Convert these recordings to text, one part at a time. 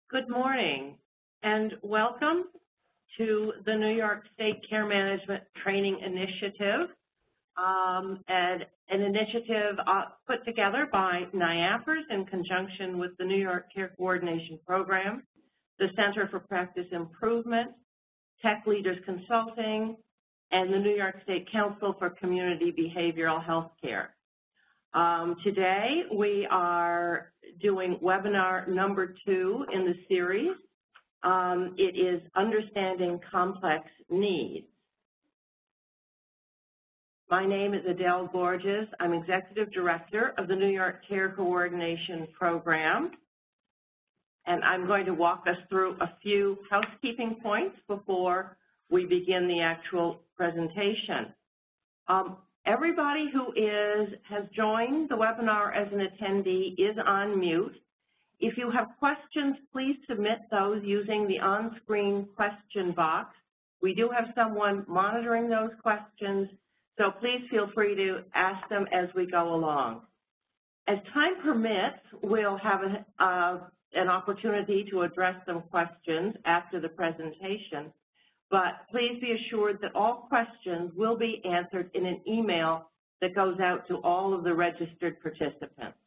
Good morning and welcome to the New York State Care Management Training Initiative, and an initiative put together by NIAPRS in conjunction with the New York Care Coordination Program, the Center for Practice Improvement, Tech Leaders Consulting, and the New York State Council for Community Behavioral Health Care. Today we are doing webinar number 2 in the series. It is Understanding Complex Needs. My name is Adele Borges. I'm Executive Director of the New York Care Coordination Program, and I'm going to walk us through a few housekeeping points before we begin the actual presentation. Everybody who has joined the webinar as an attendee is on mute. If you have questions, please submit those using the on-screen question box. We do have someone monitoring those questions, so please feel free to ask them as we go along. As time permits, we'll have an opportunity to address some questions after the presentation. But please be assured that all questions will be answered in an email that goes out to all of the registered participants.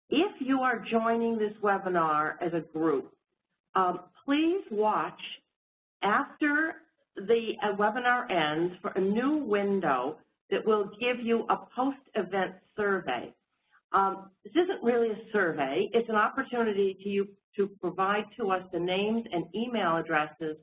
If you are joining this webinar as a group, please watch after the webinar ends for a new window that will give you a post-event survey. This isn't really a survey. It's an opportunity to provide to us the names and email addresses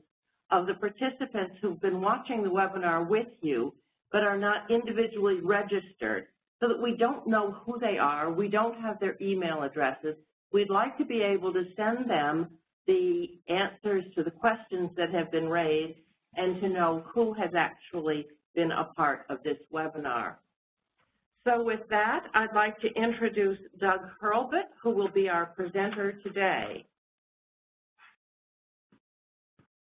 of the participants who've been watching the webinar with you but are not individually registered, so that we don't know who they are, we don't have their email addresses. We'd like to be able to send them the answers to the questions that have been raised and to know who has actually been a part of this webinar. So with that, I'd like to introduce Doug Hurlbut, who will be our presenter today.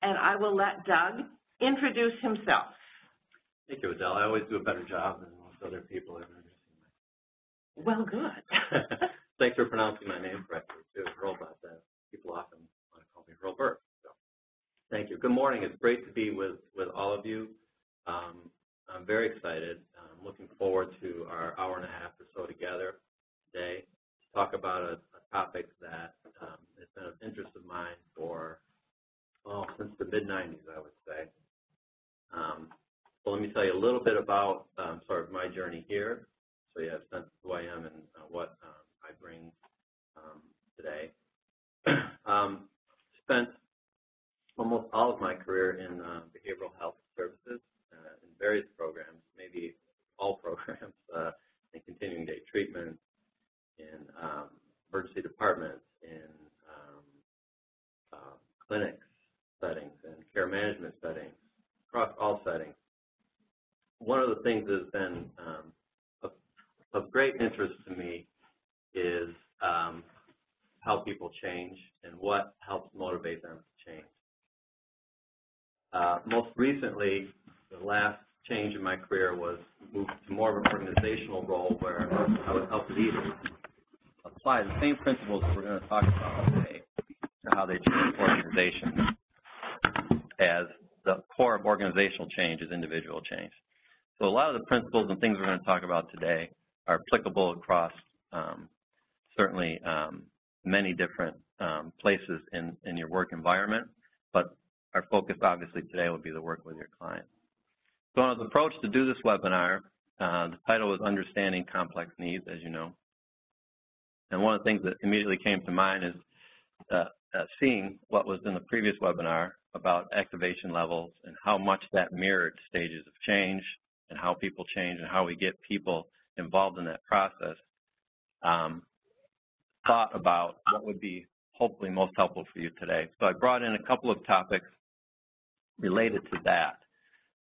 And I will let Doug introduce himself. Thank you, Adele. I always do a better job than most other people at introducing myself. Well, good. Thanks for pronouncing my name correctly, too, Hurlbut. People often want to call me Hurlbut. So, thank you. Good morning. It's great to be with all of you. I'm very excited. I'm looking forward to our hour and a half or so together today to talk about a topic that has been of interest of mine for since the mid-90s, I would say. So let me tell you a little bit about sort of my journey here, so you have a sense of who I am and what I bring today. Spent almost all of my career in behavioral health services in various programs, maybe all programs, in continuing day treatment, in emergency departments, in clinics settings and care management settings, across all settings. One of the things that has been of great interest to me is how people change and what helps motivate them to change. Most recently, the last change in my career was moved to more of an organizational role where I would help leaders apply the same principles that we're going to talk about today to how they change organizations, as the core of organizational change is individual change. So a lot of the principles and things we're going to talk about today are applicable across certainly many different places in your work environment, but our focus obviously today will be the work with your clients. So on the approach to do this webinar, the title is Understanding Complex Needs, as you know. And one of the things that immediately came to mind is seeing what was in the previous webinar about activation levels and how much that mirrored stages of change and how people change and how we get people involved in that process. Thought about what would be hopefully most helpful for you today. So I brought in a couple of topics related to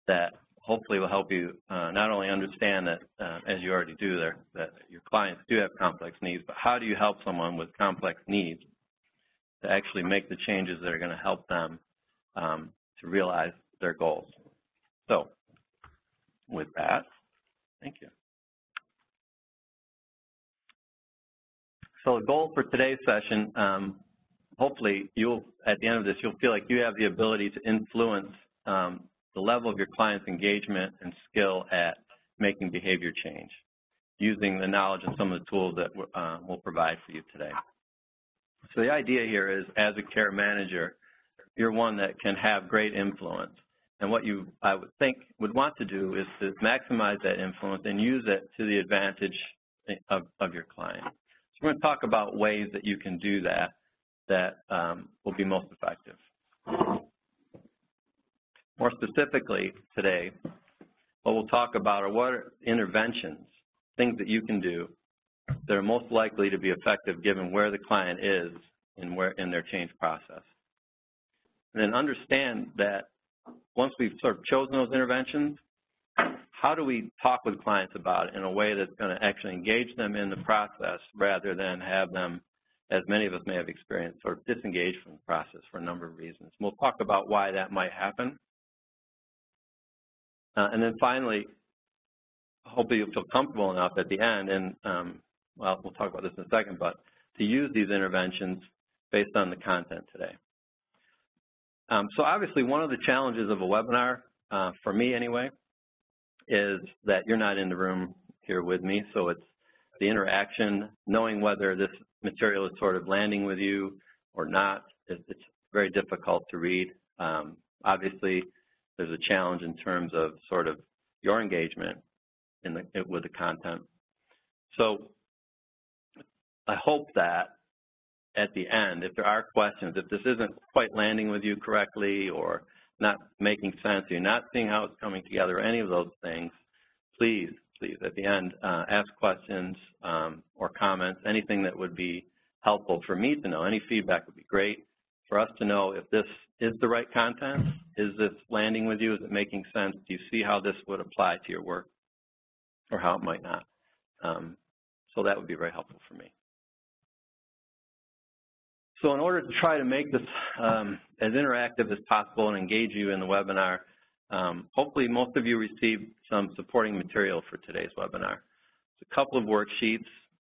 that hopefully will help you not only understand that, as you already do there, that your clients do have complex needs, but how do you help someone with complex needs to actually make the changes that are going to help them to realize their goals. So with that, thank you. So the goal for today's session hopefully at the end of this, you'll feel like you have the ability to influence the level of your client's engagement and skill at making behavior change, using the knowledge and some of the tools that we'll provide for you today. So the idea here is, as a care manager, you're one that can have great influence. And what I would think would want to do is to maximize that influence and use it to the advantage of your client. So we're going to talk about ways that you can do that will be most effective. More specifically today, what we'll talk about are what are interventions, things that you can do that are most likely to be effective given where the client is in their change process. And then understand that once we've sort of chosen those interventions, how do we talk with clients about it in a way that's going to actually engage them in the process rather than have them, as many of us may have experienced, sort of disengage from the process for a number of reasons. We'll talk about why that might happen. And then finally, hopefully you'll feel comfortable enough at the end, and well, we'll talk about this in a second, but to use these interventions based on the content today. So obviously one of the challenges of a webinar, for me anyway, is that you're not in the room here with me, so it's the interaction, knowing whether this material is sort of landing with you or not. It's very difficult to read. Obviously, there's a challenge in terms of sort of your engagement with the content. So I hope that at the end, if there are questions, if this isn't quite landing with you correctly or not making sense, you're not seeing how it's coming together, any of those things, please, at the end, ask questions or comments, anything that would be helpful for me to know. Any feedback would be great for us to know if this is the right content. Is this landing with you? Is it making sense? Do you see how this would apply to your work or how it might not? So that would be very helpful for me. So in order to try to make this as interactive as possible and engage you in the webinar, hopefully most of you received some supporting material for today's webinar. It's a couple of worksheets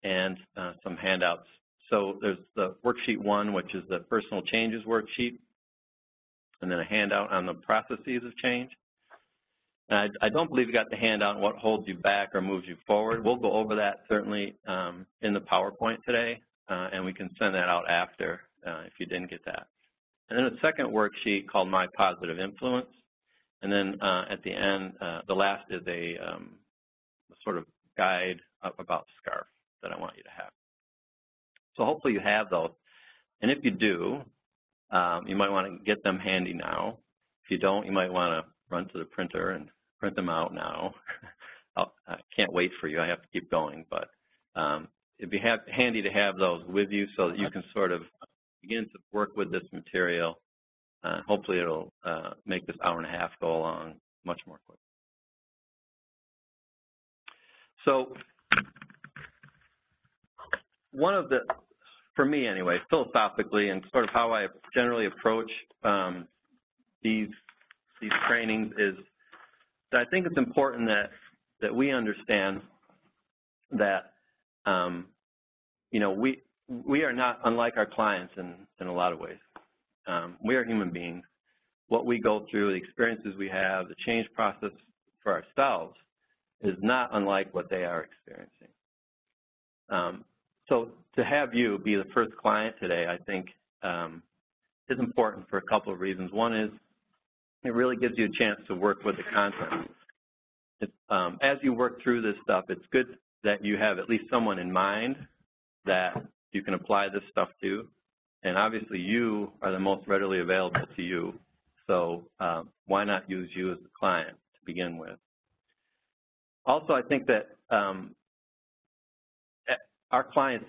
and some handouts. So there's the worksheet 1, which is the personal changes worksheet, and then a handout on the processes of change. And I don't believe you got the handout on what holds you back or moves you forward. We'll go over that certainly in the PowerPoint today. And we can send that out after if you didn't get that. And then a second worksheet called My Positive Influence. And then at the end, the last is a sort of guide about SCARF that I want you to have. So hopefully you have those. And if you do, you might want to get them handy now. If you don't, you might want to run to the printer and print them out now. I can't wait for you. I have to keep going. But it'd be handy to have those with you so that you can sort of begin to work with this material. Hopefully it'll make this hour and a half go along much more quickly. So one of the, for me anyway, philosophically and sort of how I generally approach these trainings is that I think it's important that we understand that you know, we are not unlike our clients in a lot of ways. We are human beings. What we go through, the experiences we have, the change process for ourselves is not unlike what they are experiencing. So to have you be the first client today, I think is important for a couple of reasons. One is it really gives you a chance to work with the content. As you work through this stuff, it's good that you have at least someone in mind that you can apply this stuff to. And obviously you are the most readily available to you. So why not use you as the client to begin with? Also, I think that our clients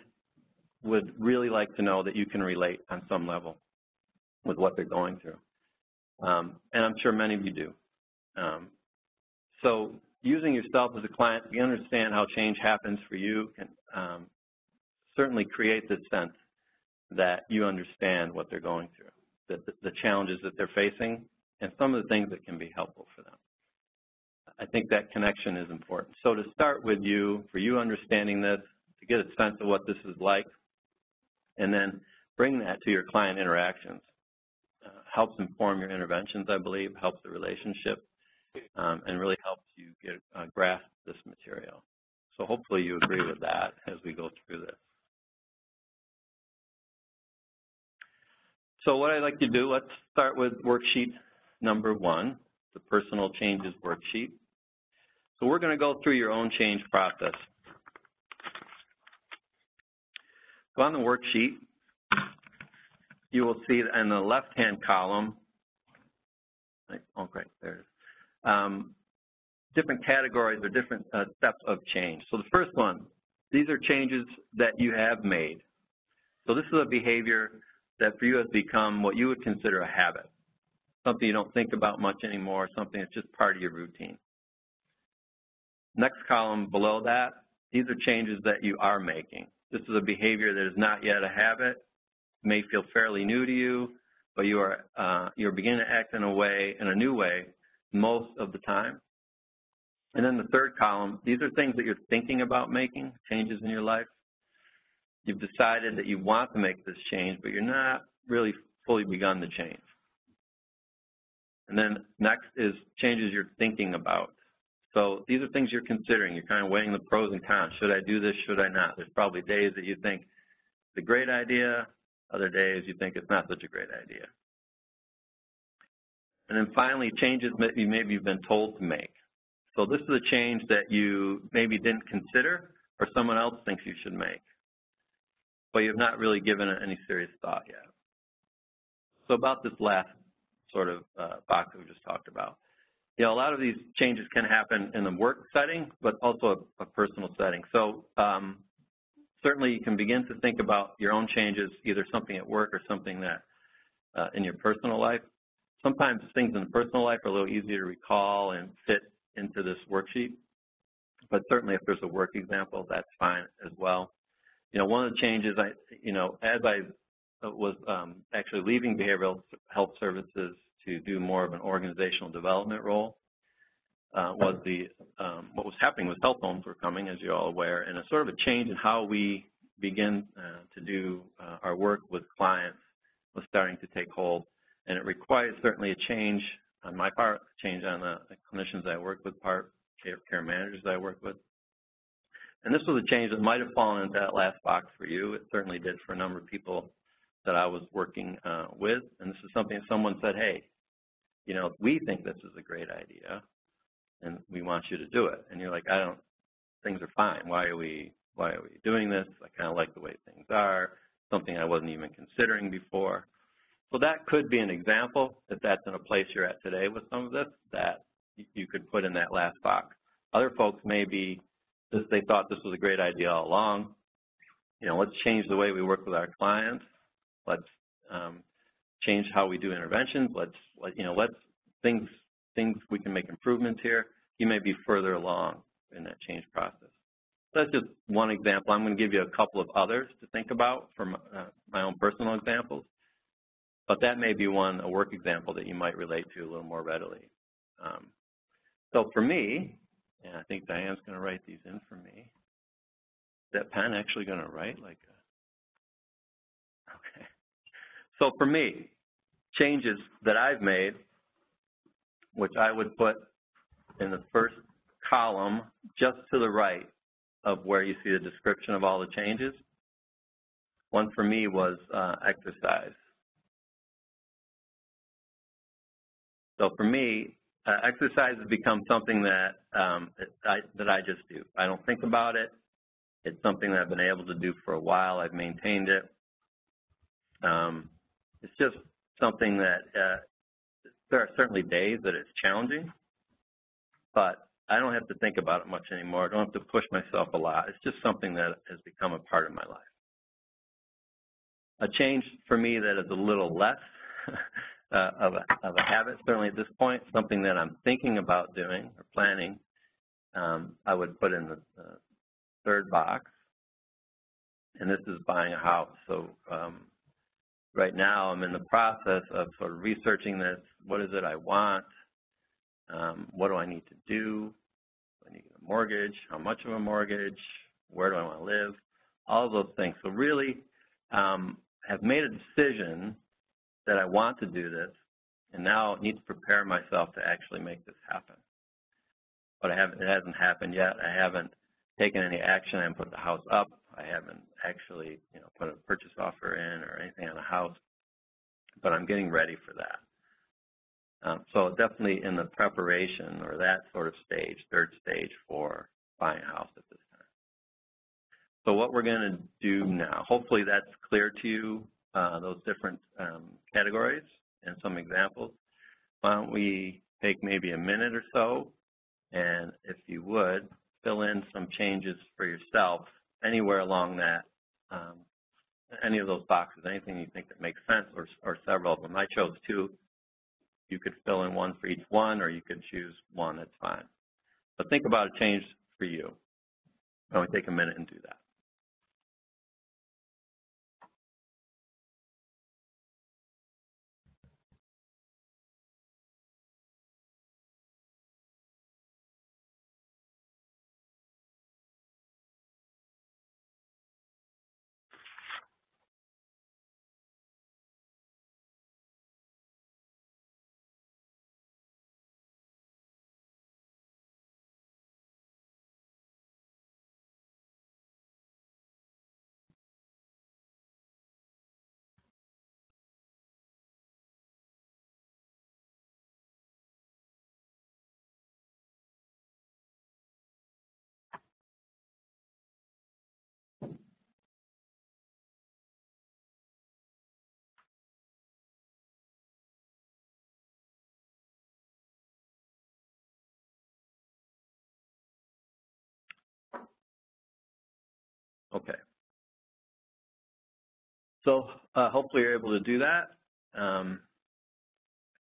would really like to know that you can relate on some level with what they're going through. And I'm sure many of you do. So using yourself as a client, you understand how change happens for you, can certainly create this sense that you understand what they're going through, the challenges that they're facing, and some of the things that can be helpful for them. I think that connection is important. So to start with you, for you understanding this, to get a sense of what this is like, and then bring that to your client interactions. Helps inform your interventions, I believe, helps the relationship, and really helps you get grasp this material. So hopefully you agree with that as we go through this. So what I'd like to do, let's start with worksheet number 1, the personal changes worksheet. So we're going to go through your own change process. So on the worksheet, you will see in the left-hand column, oh great, there it is, different categories or different steps of change. So the first one, these are changes that you have made. So this is a behavior that for you has become what you would consider a habit, something you don't think about much anymore, something that's just part of your routine. Next column below that, these are changes that you are making. This is a behavior that is not yet a habit, may feel fairly new to you, but you're beginning to act in a new way most of the time. And then the third column, these are things that you're thinking about making, changes in your life. You've decided that you want to make this change, but you're not really fully begun the change. And then next is changes you're thinking about. So these are things you're considering. You're kind of weighing the pros and cons. Should I do this? Should I not? There's probably days that you think it's a great idea. Other days you think it's not such a great idea. And then finally, changes that you maybe you've been told to make. So this is a change that you maybe didn't consider or someone else thinks you should make, but you've not really given it any serious thought yet. So about this last sort of box that we just talked about. You know, a lot of these changes can happen in the work setting, but also a personal setting. So certainly you can begin to think about your own changes, either something at work or something that in your personal life. Sometimes things in the personal life are a little easier to recall and fit into this worksheet, but certainly if there's a work example, that's fine as well. You know, one of the changes, as I was actually leaving behavioral health services to do more of an organizational development role, what was happening was health homes were coming, as you're all aware, and a sort of a change in how we begin to do our work with clients was starting to take hold. And it requires certainly a change on my part, a change on the clinicians I work with, care managers I work with. And this was a change that might have fallen into that last box for you. It certainly did for a number of people that I was working with. And this is something that someone said, hey, you know, we think this is a great idea, and we want you to do it. And you're like, things are fine. Why are we doing this? I kind of like the way things are, something I wasn't even considering before. So that could be an example, if that's in a place you're at today with some of this, that you could put in that last box. Other folks may be, they thought this was a great idea all along. You know, let's change the way we work with our clients. Let's change how we do interventions. Let's things we can make improvements here. You may be further along in that change process. That's just one example. I'm going to give you a couple of others to think about from my own personal examples. But that may be a work example that you might relate to a little more readily. So for me, and I think Diane's going to write these in for me. Is that pen actually going to write like a, okay. So for me, changes that I've made, which I would put in the first column just to the right of where you see the description of all the changes. One for me was exercise. So for me, exercise has become something that I just do. I don't think about it. It's something that I've been able to do for a while. I've maintained it. It's just something that there are certainly days that it's challenging, but I don't have to think about it much anymore. I don't have to push myself a lot. It's just something that has become a part of my life. A change for me that is a little less of a habit, certainly at this point, something that I'm thinking about doing or planning, I would put in the third box, and this is buying a house. So right now I'm in the process of sort of researching this. What is it I want? What do I need to do? Do I need a mortgage? How much of a mortgage? Where do I want to live? All of those things. So really, have made a decision that I want to do this, and now need to prepare myself to actually make this happen. But it hasn't happened yet. I haven't taken any action. I haven't put the house up. I haven't actually, put a purchase offer in or anything on the house. But I'm getting ready for that. So definitely in the preparation or that sort of stage, third stage for buying a house at this time. So what we're going to do now, hopefully that's clear to you, those different categories and some examples. Why don't we take maybe a minute or so, and if you would, fill in some changes for yourself anywhere along that, any of those boxes, anything you think that makes sense, or several of them. I chose 2. You could fill in 1 for each one, or you could choose 1, that's fine. But think about a change for you. Why don't we take a minute and do that? Okay. So hopefully you're able to do that, or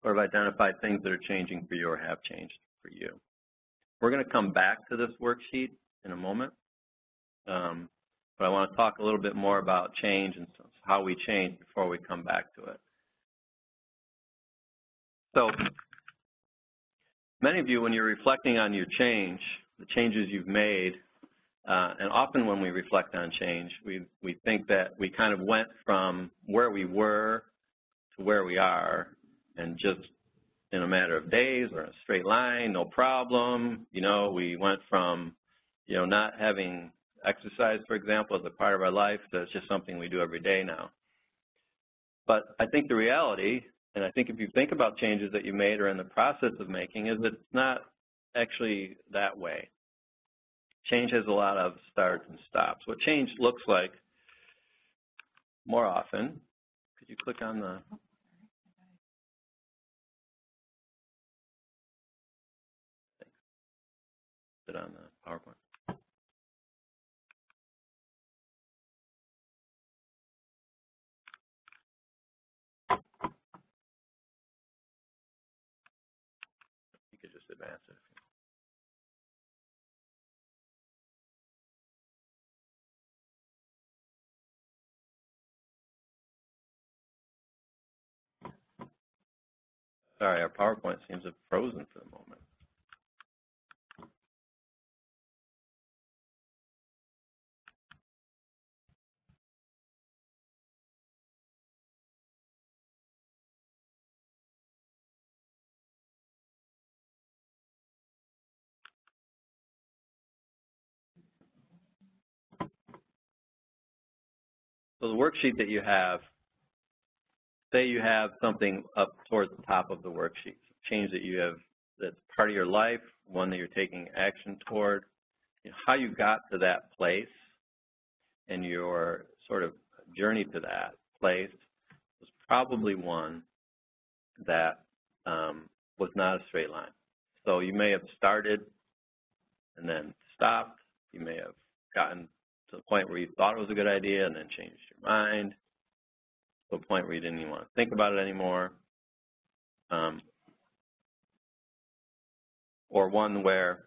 have identified things that are changing for you or have changed for you. We're going to come back to this worksheet in a moment, but I want to talk a little bit more about change and how we change before we come back to it. So many of you, when you're reflecting on your change, the changes you've made, and often when we reflect on change, we think that we kind of went from where we were to where we are, and just in a matter of days or in a straight line, no problem. We went from, not having exercise, for example, as a part of our life to it's just something we do every day now. But I think the reality, and I think if you think about changes that you made or in the process of making, is that it's not actually that way. Change has a lot of starts and stops. What change looks like more often, could you click on the... It on the PowerPoint. You could just advance it. Sorry, our PowerPoint seems to have frozen for the moment. So the worksheet that you have, say you have something up towards the top of the worksheet, change that you have that's part of your life, one that you're taking action toward, how you got to that place and your sort of journey to that place was probably one that was not a straight line. So you may have started and then stopped. You may have gotten to the point where you thought it was a good idea and then changed your mind, to a point where you didn't even want to think about it anymore, or one where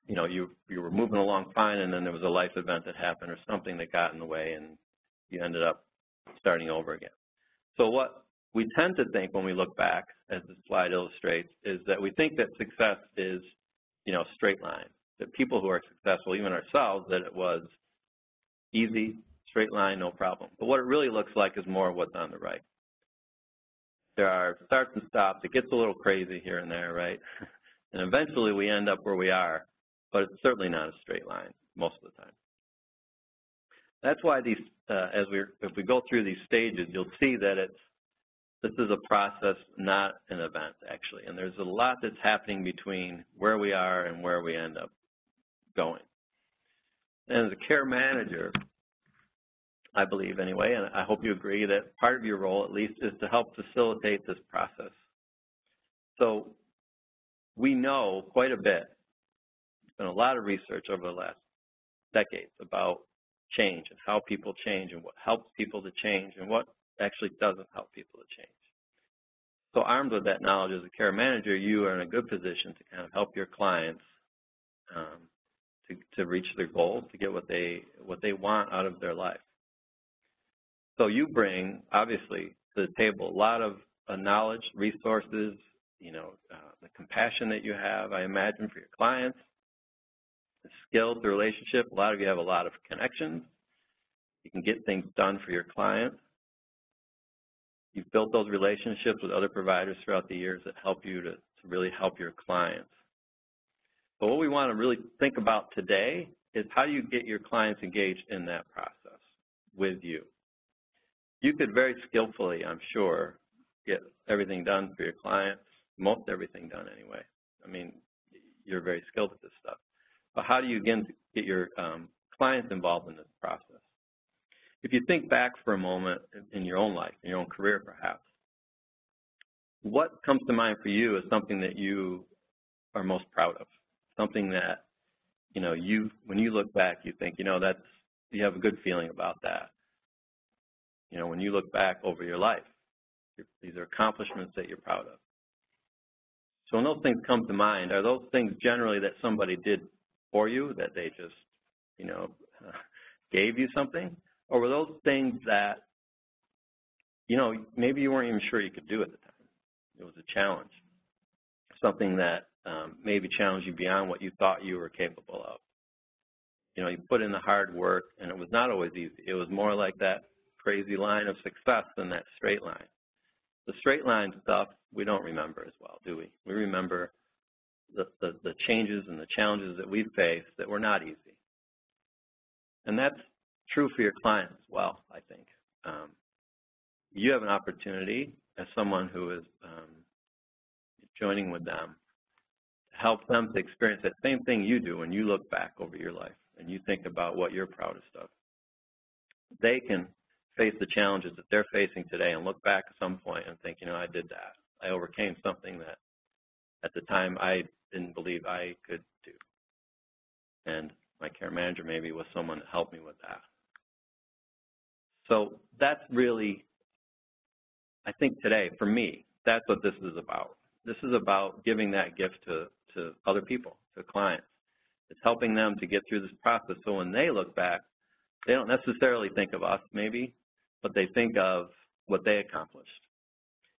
you were moving along fine and then there was a life event that happened or something that got in the way and you ended up starting over again. So what we tend to think when we look back, as the slide illustrates, is that we think that success is, straight line. That people who are successful, even ourselves, that it was easy, straight line, no problem. But what it really looks like is more of what's on the right. There are starts and stops. It gets a little crazy here and there, right? And eventually we end up where we are, but it's certainly not a straight line most of the time. That's why these, if we go through these stages, you'll see that this is a process, not an event, actually. And there's a lot that's happening between where we are and where we end up going. And as a care manager, I believe anyway, and I hope you agree, that part of your role at least is to help facilitate this process. So we know quite a bit. There's been a lot of research over the last decades about change and how people change and what helps people to change and what actually doesn't help people to change. So armed with that knowledge as a care manager, you are in a good position to kind of help your clients to reach their goals, to get what they want out of their life. So you bring, obviously, to the table a lot of knowledge, resources, the compassion that you have, I imagine, for your clients, the skills, the relationship. A lot of you have a lot of connections. You can get things done for your clients. You've built those relationships with other providers throughout the years that help you to really help your clients. But what we want to really think about today is how do you get your clients engaged in that process with you. You could very skillfully, I'm sure, get everything done for your clients, most everything done anyway. I mean, you're very skilled at this stuff. But how do you, again, get your clients involved in this process? If you think back for a moment in your own life, in your own career perhaps, what comes to mind for you is something that you are most proud of, something that, when you look back, you think, you have a good feeling about that. When you look back over your life, these are accomplishments that you're proud of. So when those things come to mind, are those things generally that somebody did for you, that they just, gave you something? Or were those things that, maybe you weren't even sure you could do at the time? It was a challenge, something that maybe challenged you beyond what you thought you were capable of. You put in the hard work, and it was not always easy. It was more like that crazy line of success than that straight line. The straight line stuff we don't remember as well, do we? We remember the changes and the challenges that we've faced that were not easy. And that's true for your clients as well, I think. You have an opportunity as someone who is joining with them to help them to experience that same thing you do when you look back over your life and you think about what you're proudest of. They can face the challenges that they're facing today and look back at some point and think, I did that. I overcame something that at the time I didn't believe I could do. And my care manager maybe was someone that helped me with that. So that's really, I think today, for me, that's what this is about. This is about giving that gift to other people, to clients. It's helping them to get through this process so when they look back, they don't necessarily think of us maybe, but they think of what they accomplished.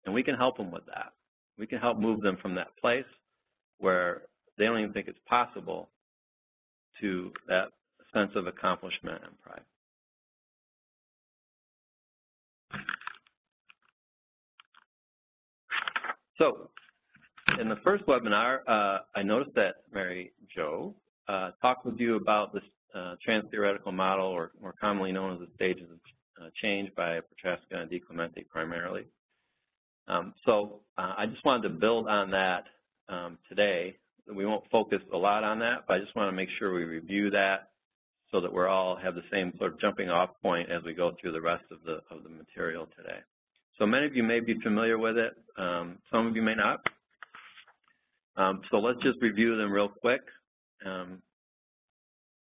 And we can help them with that. We can help move them from that place where they don't even think it's possible to that sense of accomplishment and pride. So in the first webinar, I noticed that Mary Jo talked with you about this trans-theoretical model, or more commonly known as the stages of change by Petrasca and DiClemente primarily. So I just wanted to build on that today. We won't focus a lot on that, but I just want to make sure we review that so that we all have the same sort of jumping off point as we go through the rest of the material today. So many of you may be familiar with it. Some of you may not. So let's just review them real quick,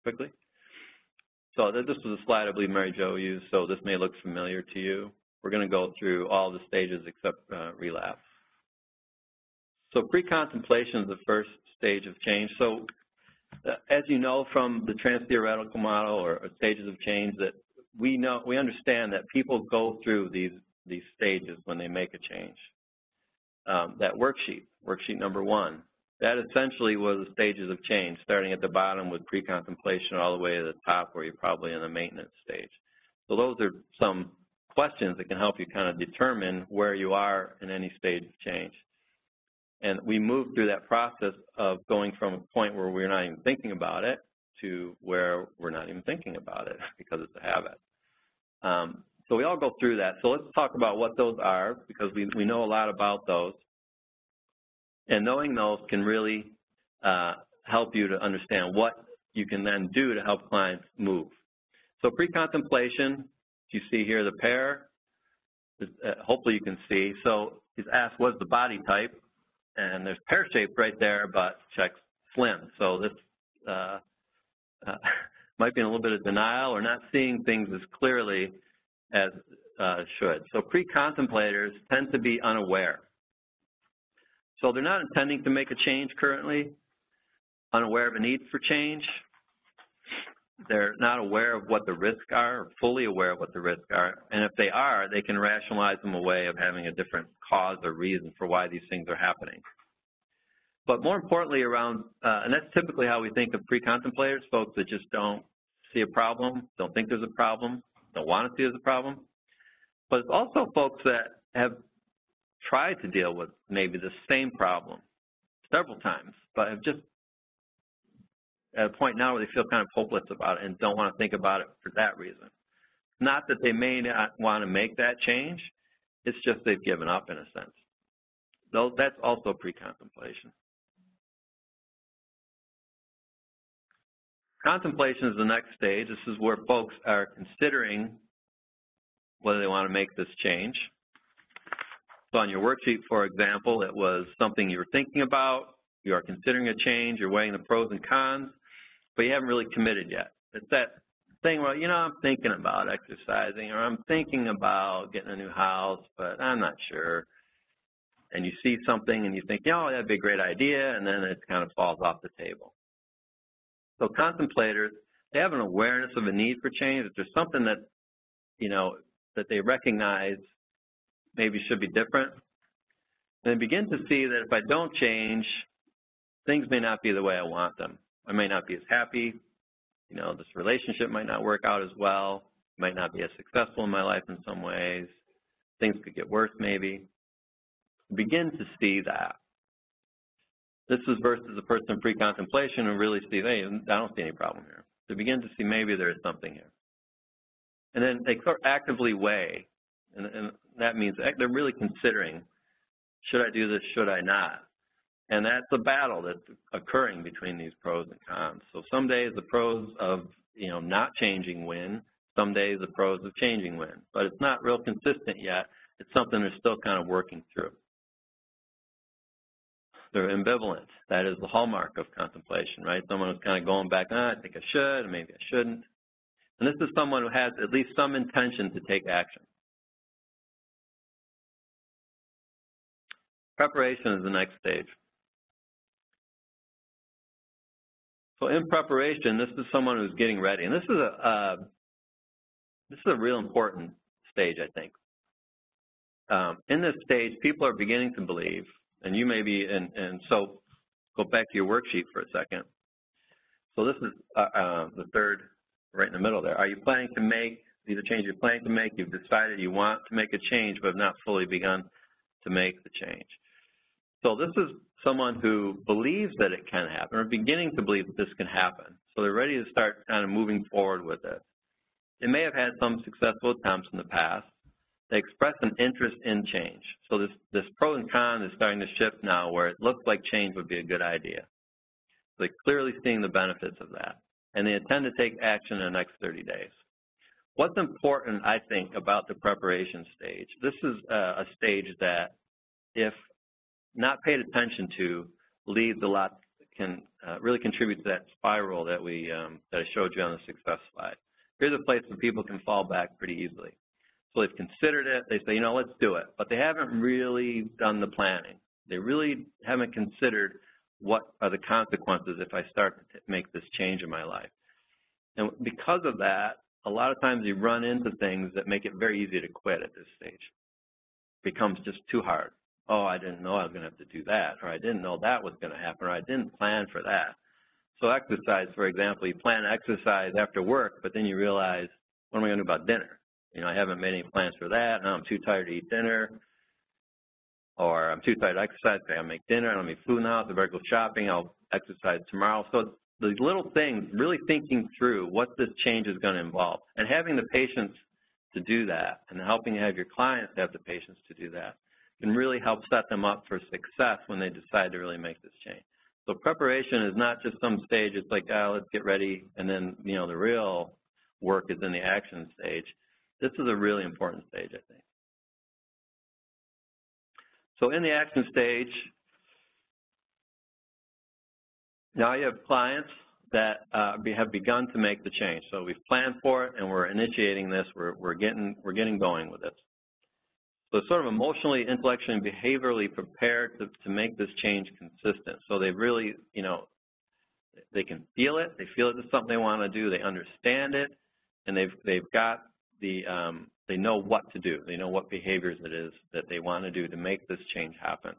quickly. So this was a slide I believe Mary Jo used, so this may look familiar to you. We're going to go through all the stages except relapse. So pre-contemplation is the first stage of change. So as you know from the trans-theoretical model or stages of change, that we understand that people go through these stages when they make a change. That worksheet number 1, that essentially was the stages of change, starting at the bottom with pre-contemplation all the way to the top where you're probably in the maintenance stage. So those are some questions that can help you kind of determine where you are in any stage of change. And we move through that process of going from a point where we're not even thinking about it to where we're not even thinking about it because it's a habit. So we all go through that. So let's talk about what those are, because we know a lot about those. And knowing those can really help you to understand what you can then do to help clients move. So pre-contemplation, you see here the pair, hopefully you can see. So he's asked, what's the body type? And there's pear-shaped right there, but checks slim. So this might be in a little bit of denial or not seeing things as clearly as should. So pre-contemplators tend to be unaware. So they're not intending to make a change currently, unaware of a need for change. They're not aware of what the risks are, or fully aware of what the risks are. And if they are, they can rationalize them away of having a different cause or reason for why these things are happening. But more importantly around, and that's typically how we think of pre-contemplators, folks that just don't see a problem, don't think there's a problem, don't want to see there's a problem. But it's also folks that have tried to deal with maybe the same problem several times, but have just at a point now where they feel kind of hopeless about it and don't want to think about it for that reason. Not that they may not want to make that change, it's just they've given up in a sense. Though that's also pre-contemplation. Contemplation is the next stage. This is where folks are considering whether they want to make this change. So on your worksheet, for example, it was something you were thinking about, you are considering a change, you're weighing the pros and cons, but you haven't really committed yet. It's that thing where, you know, I'm thinking about exercising, or I'm thinking about getting a new house, but I'm not sure. And you see something and you think, oh, that'd be a great idea, and then it kind of falls off the table. So contemplators, they have an awareness of a need for change. If there's something that, you know, that they recognize maybe should be different, and they begin to see that if I don't change, things may not be the way I want them. I may not be as happy. You know, this relationship might not work out as well. Might not be as successful in my life in some ways. Things could get worse maybe. Begin to see that. This is versus a person in pre-contemplation who really sees, hey, I don't see any problem here. They begin to see maybe there is something here. And then they actively weigh, and that means they're really considering, should I do this, should I not? And that's a battle that's occurring between these pros and cons. So some days the pros of, you know, not changing win. Some days the pros of changing win. But it's not real consistent yet. It's something they're still kind of working through. They're ambivalent. That is the hallmark of contemplation, right? Someone who's kind of going back, I think I should, maybe I shouldn't. And this is someone who has at least some intention to take action. Preparation is the next stage. So in preparation, this is someone who's getting ready. And this is a real important stage, I think. In this stage, people are beginning to believe, and you may be, and so go back to your worksheet for a second. So this is the third right in the middle there. Are you planning to make the change you're planning to make? You've decided you want to make a change, but have not fully begun to make the change. So this is someone who believes that it can happen, or beginning to believe that this can happen. So they're ready to start kind of moving forward with it. They may have had some successful attempts in the past. They express an interest in change. So this pro and con is starting to shift now where it looks like change would be a good idea. So they're clearly seeing the benefits of that. And they intend to take action in the next 30 days. What's important, I think, about the preparation stage, this is a stage that, if not paid attention to, leads a lot, can really contribute to that spiral that I showed you on the success slide. Here's a place where people can fall back pretty easily. So they've considered it, they say, you know, let's do it. But they haven't really done the planning. They really haven't considered what are the consequences if I start to make this change in my life. And because of that, a lot of times you run into things that make it very easy to quit at this stage. It becomes just too hard. Oh, I didn't know I was going to have to do that, or I didn't know that was going to happen, or I didn't plan for that. So exercise, for example, you plan to exercise after work, but then you realize, what am I going to do about dinner? You know, I haven't made any plans for that. Now I'm too tired to eat dinner. Or I'm too tired to exercise. Okay, I'll make dinner. I don't make food now. So I better go shopping. I'll exercise tomorrow. So these little things, really thinking through what this change is going to involve, and having the patience to do that, and helping have your clients have the patience to do that, can really help set them up for success when they decide to really make this change. So preparation is not just some stage. It's like, oh, let's get ready, and then, you know, the real work is in the action stage. This is a really important stage, I think. So in the action stage, now you have clients that have begun to make the change. So we've planned for it, and we're initiating this. We're getting going with this. So sort of emotionally, intellectually, and behaviorally prepared to make this change consistent. So they really, you know, they can feel it. They feel it is something they want to do. They understand it, and they've got the they know what to do. They know what behaviors it is that they want to do to make this change happen.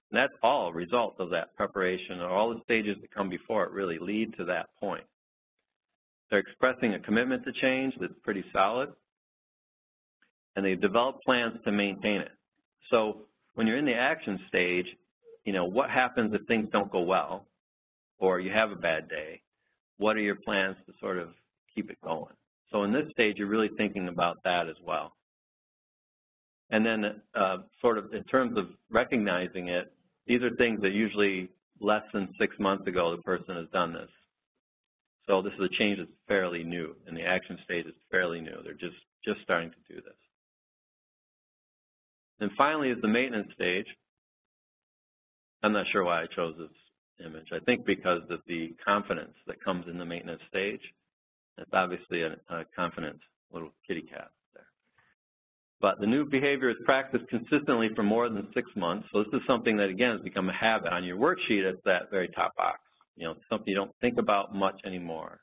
And that's all a result of that preparation, or all the stages that come before it really lead to that point. They're expressing a commitment to change that's pretty solid, and they've developed plans to maintain it. So when you're in the action stage, you know, what happens if things don't go well, or you have a bad day? What are your plans to sort of keep it going? So in this stage, you're really thinking about that as well. And then sort of in terms of recognizing it, these are things that usually less than 6 months ago the person has done this. So this is a change that's fairly new. In the action stage, it's fairly new. They're just starting to do this. And finally is the maintenance stage. I'm not sure why I chose this image. I think because of the confidence that comes in the maintenance stage. It's obviously a confident little kitty cat there. But the new behavior is practiced consistently for more than 6 months. So this is something that, again, has become a habit. On your worksheet, it's that very top box. You know, it's something you don't think about much anymore.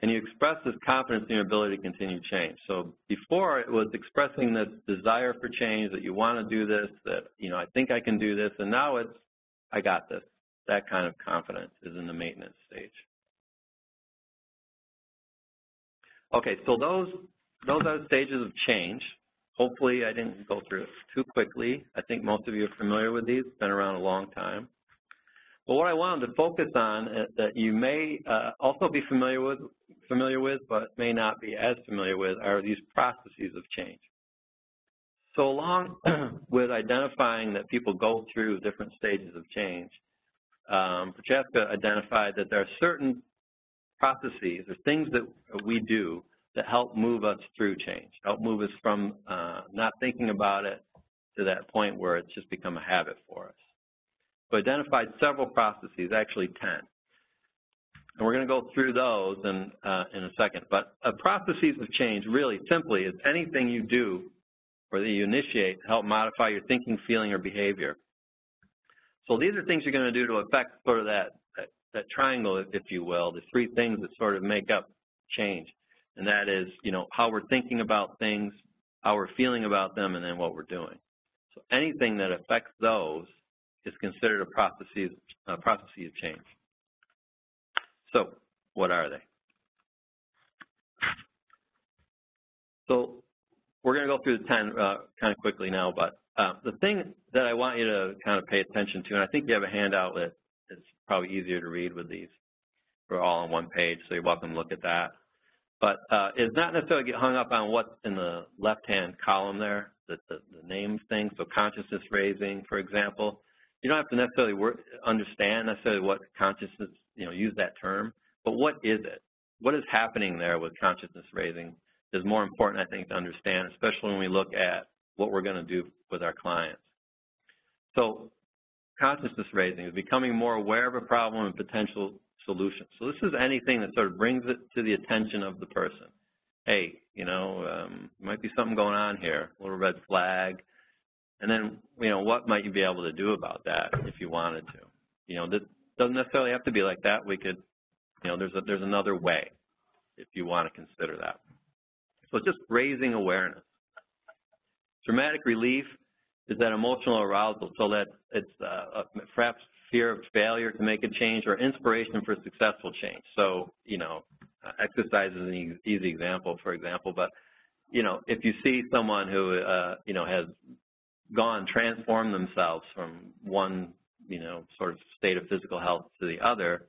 And you express this confidence in your ability to continue change. So before, it was expressing this desire for change, that you want to do this, that, you know, I think I can do this. And now it's, I got this. That kind of confidence is in the maintenance stage. Okay, so those are the stages of change. Hopefully I didn't go through it too quickly. I think most of you are familiar with these. It's been around a long time. But what I wanted to focus on that you may also be familiar with, but may not be as familiar with, are these processes of change. So along with identifying that people go through different stages of change, Francesca identified that there are certain processes or things that we do that help move us through change, help move us from not thinking about it to that point where it's just become a habit for us. We identified several processes, actually 10. And we're going to go through those in a second. But processes of change, really simply, is anything you do or that you initiate to help modify your thinking, feeling, or behavior. So these are things you're going to do to affect sort of that triangle, if you will, the three things that sort of make up change. And that is, you know, how we're thinking about things, how we're feeling about them, and then what we're doing. So anything that affects those is considered a process of change. So what are they? So we're going to go through the 10 kind of quickly now, but the thing that I want you to kind of pay attention to, and I think you have a handout that is probably easier to read with these. We're all on one page, so you're welcome to look at that. But it's not necessarily get hung up on what's in the left-hand column there, the name thing, so consciousness raising, for example. You don't have to necessarily understand necessarily what consciousness, you know, use that term, but what is it? What is happening there with consciousness raising is more important, I think, to understand, especially when we look at what we're going to do with our clients. So consciousness raising is becoming more aware of a problem and potential solutions. So this is anything that sort of brings it to the attention of the person. Hey, you know, might be something going on here, a little red flag. And then, you know, what might you be able to do about that if you wanted to? You know, this doesn't necessarily have to be like that. We could, you know, there's another way if you want to consider that. So just raising awareness. Dramatic relief is that emotional arousal, so that it's perhaps fear of failure to make a change or inspiration for successful change. So, you know, Exercise is an easy example, for example, but, if you see someone who, has transformed themselves from one, sort of state of physical health to the other,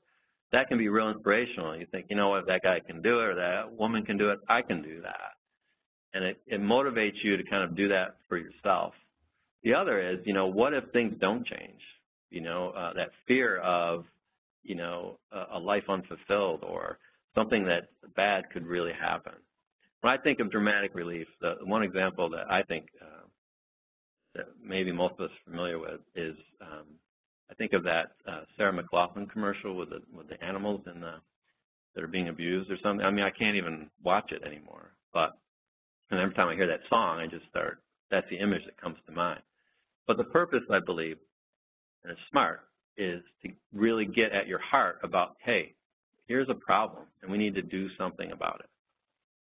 that can be real inspirational. You think, if that guy can do it or that woman can do it, I can do that. And it motivates you to kind of do that for yourself. The other is, what if things don't change? That fear of, a life unfulfilled or something that bad could really happen. When I think of dramatic relief, the one example that I think that maybe most of us are familiar with is I think of that Sarah McLachlan commercial with the animals that are being abused or something. I mean, I can't even watch it anymore. But every time I hear that song, that's the image that comes to mind. But the purpose, I believe, and it's smart, is to really get at your heart about, hey, here's a problem, and we need to do something about it.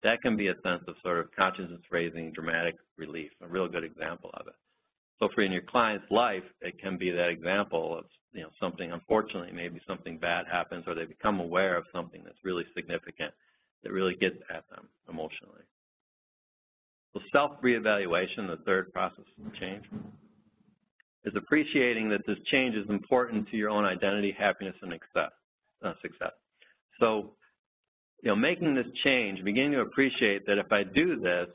That can be a sense of sort of consciousness-raising dramatic relief, a real good example of it. So for in your client's life, it can be that example of, something, unfortunately, maybe something bad happens or they become aware of something that's really significant that really gets at them emotionally. So self-reevaluation, the third process of change, is appreciating that this change is important to your own identity, happiness, and success. So, making this change, beginning to appreciate that if I do this,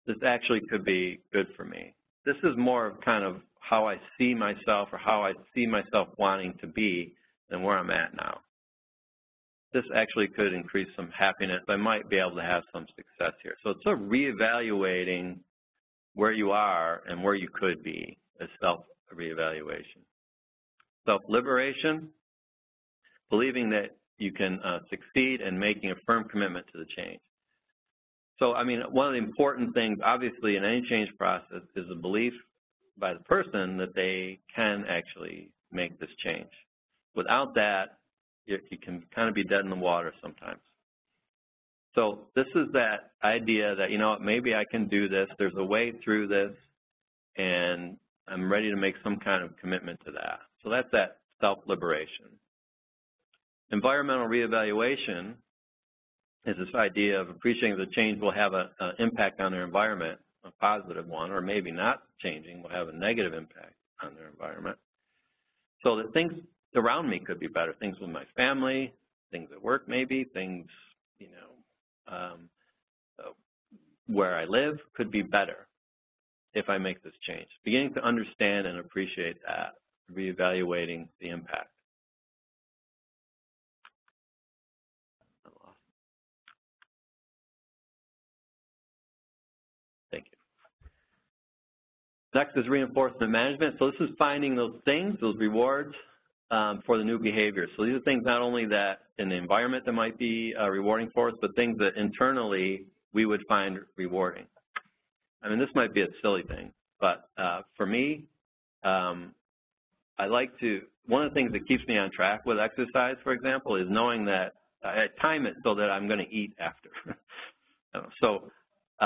this actually could be good for me. This is more of kind of how I see myself or how I see myself wanting to be than where I'm at now. This actually could increase some happiness. I might be able to have some success here. So it's sort of reevaluating where you are and where you could be as self-reevaluation. Self-liberation, believing that you can succeed and making a firm commitment to the change. So, I mean, one of the important things, obviously, in any change process is a belief by the person that they can actually make this change. Without that, you can kind of be dead in the water sometimes. So this is that idea that, maybe I can do this, there's a way through this, and I'm ready to make some kind of commitment to that. So that's that self-liberation. Environmental reevaluation is this idea of appreciating the change will have an impact on their environment, a positive one, or maybe not changing will have a negative impact on their environment. So that things around me could be better, things with my family, things at work maybe, things, where I live could be better if I make this change. Beginning to understand and appreciate that, reevaluating the impact. Thank you. Next is reinforcement management. So this is finding those things, those rewards for the new behavior. So these are things not only that in the environment that might be rewarding for us, but things that internally we would find rewarding. I mean, this might be a silly thing, but for me, I like to, one of the things that keeps me on track with exercise, for example, is knowing that I time it so that I'm going to eat after. So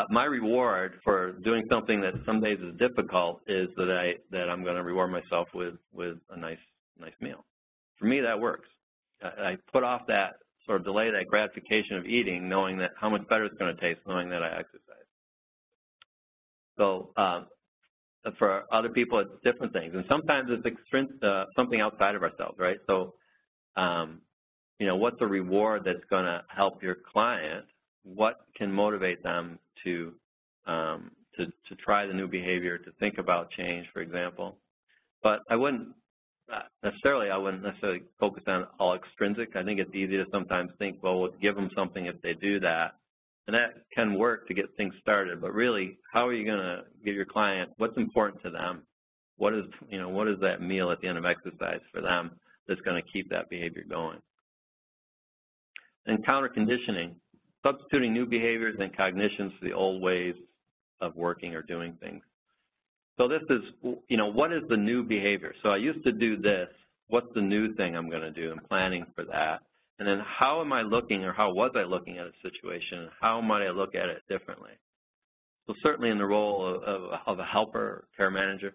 my reward for doing something that some days is difficult is that I'm going to reward myself with a nice meal. For me, that works. I put off that sort of delay that gratification of eating, knowing that how much better it's going to taste, knowing that I exercise. So for other people, it's different things, and sometimes it's something outside of ourselves, right? So, what's a reward that's going to help your client? What can motivate them to try the new behavior, to think about change, for example? But I wouldn't necessarily focus on all extrinsic. I think it's easy to sometimes think, well, we'll give them something if they do that. And that can work to get things started. But really, how are you going to give your client what's important to them? What is that meal at the end of exercise for them that's going to keep that behavior going? And counter conditioning, substituting new behaviors and cognitions for the old ways of working or doing things. So this is, what is the new behavior? So I used to do this. What's the new thing I'm going to do? I'm planning for that. And then how am I looking, or how was I looking at a situation? How might I look at it differently? So certainly in the role of a helper, care manager,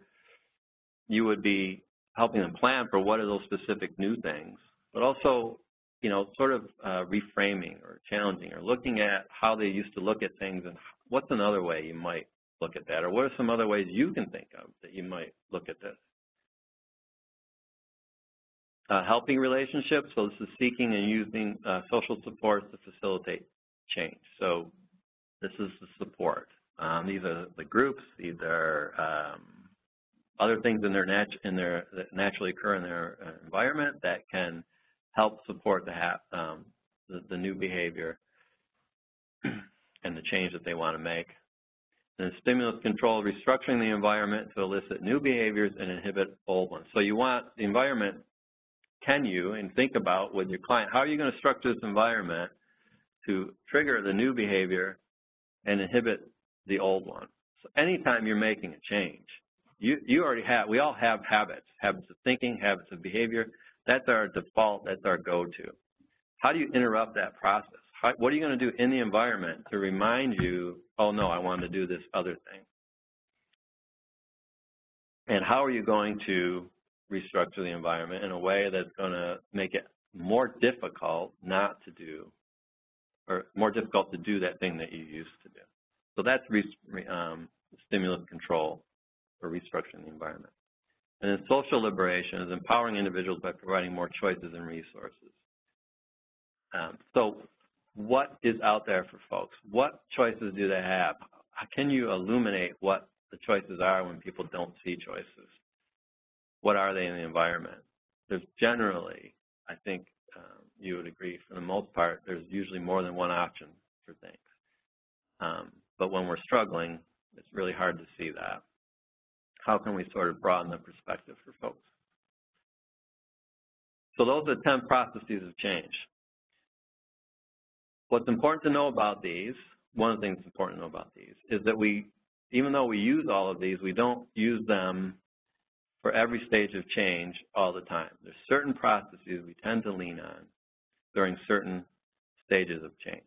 you would be helping them plan for what are those specific new things. But also, sort of reframing or challenging or looking at how they used to look at things and what's another way you might look at that, or what are some other ways you can think of that you might look at this. Helping relationships, so this is seeking and using social supports to facilitate change. So this is the support. These are the groups, these are other things in that naturally occur in their environment that can help support the new behavior and the change that they want to make. And stimulus control, restructuring the environment to elicit new behaviors and inhibit old ones. So you want the environment, and think about with your client, how are you going to structure this environment to trigger the new behavior and inhibit the old one? So anytime you're making a change, we all have habits of thinking, habits of behavior. That's our default, that's our go-to. How do you interrupt that process? What are you going to do in the environment to remind you, oh no, I want to do this other thing? And how are you going to restructure the environment in a way that's going to make it more difficult not to do, or more difficult to do that thing that you used to do? So that's stimulus control for restructuring the environment. And then social liberation is empowering individuals by providing more choices and resources. So what is out there for folks? What choices do they have? How can you illuminate what the choices are when people don't see choices? What are they in the environment? There's generally, I think you would agree, for the most part, there's usually more than one option for things. But when we're struggling, it's really hard to see that. How can we sort of broaden the perspective for folks? So those are the 10 processes of change. What's important to know about these, one of the things that's important to know about these, is that even though we use all of these, we don't use them for every stage of change all the time. There's certain processes we tend to lean on during certain stages of change.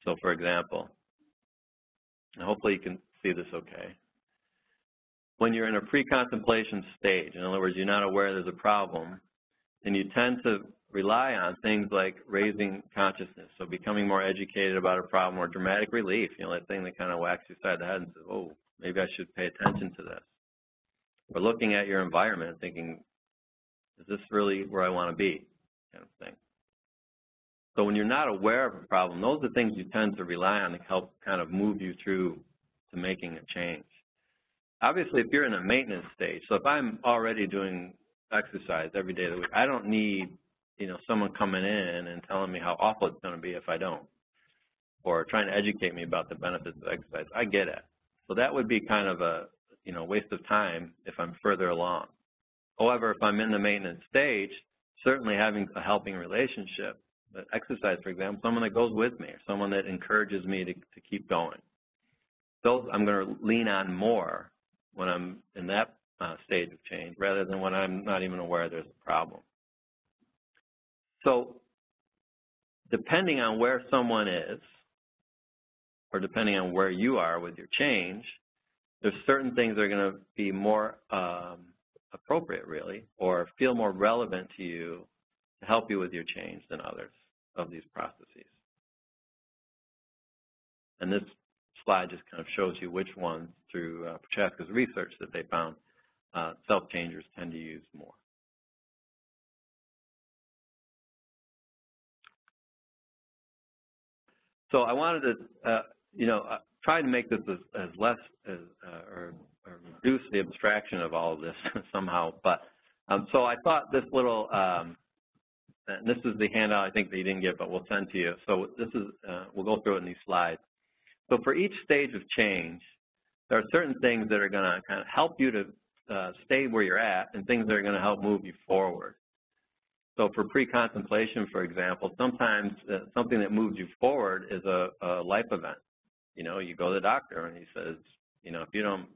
So for example, and hopefully you can see this okay, when you're in a pre-contemplation stage, in other words, you're not aware there's a problem, and you tend to rely on things like raising consciousness, so becoming more educated about a problem, or dramatic relief, that thing that kind of whacks you side of the head and says, oh, maybe I should pay attention to this. Or looking at your environment and thinking, is this really where I want to be, kind of thing. So when you're not aware of a problem, those are the things you tend to rely on to help kind of move you through to making a change. Obviously, if you're in a maintenance stage, so if I'm already doing exercise every day of the week, I don't need, someone coming in and telling me how awful it's going to be if I don't, or trying to educate me about the benefits of exercise. I get it. So that would be kind of a, waste of time if I'm further along. However, if I'm in the maintenance stage, certainly having a helping relationship, exercise, for example, someone that goes with me, or someone that encourages me to keep going. Those I'm going to lean on more when I'm in that stage of change, rather than when I'm not even aware there's a problem. So depending on where someone is, or depending on where you are with your change, there's certain things that are going to be more appropriate, really, or feel more relevant to you to help you with your change than others of these processes. And this slide just kind of shows you which ones, through Prochaska's research, that they found self-changers tend to use more. So I wanted to, try to make this as less or reduce the abstraction of all of this somehow. But so I thought this little, and this is the handout I think that you didn't get, but we'll send to you. So this is, we'll go through it in these slides. So for each stage of change, there are certain things that are going to kind of help you to stay where you're at, and things that are going to help move you forward. So for pre-contemplation, for example, sometimes something that moves you forward is a life event. You go to the doctor and he says, if you don't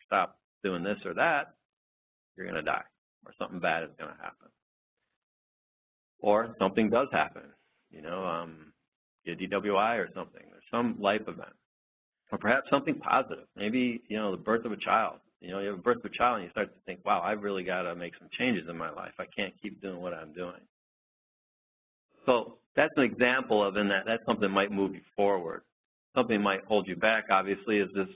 stop doing this or that, you're going to die, or something bad is going to happen. Or something does happen, get a DWI or something. There's some life event. Or perhaps something positive, maybe, the birth of a child. You have a birth of a child and you start to think, wow, I've really got to make some changes in my life. I can't keep doing what I'm doing. So that's an example of that's something that might move you forward. Something that might hold you back, obviously, is this,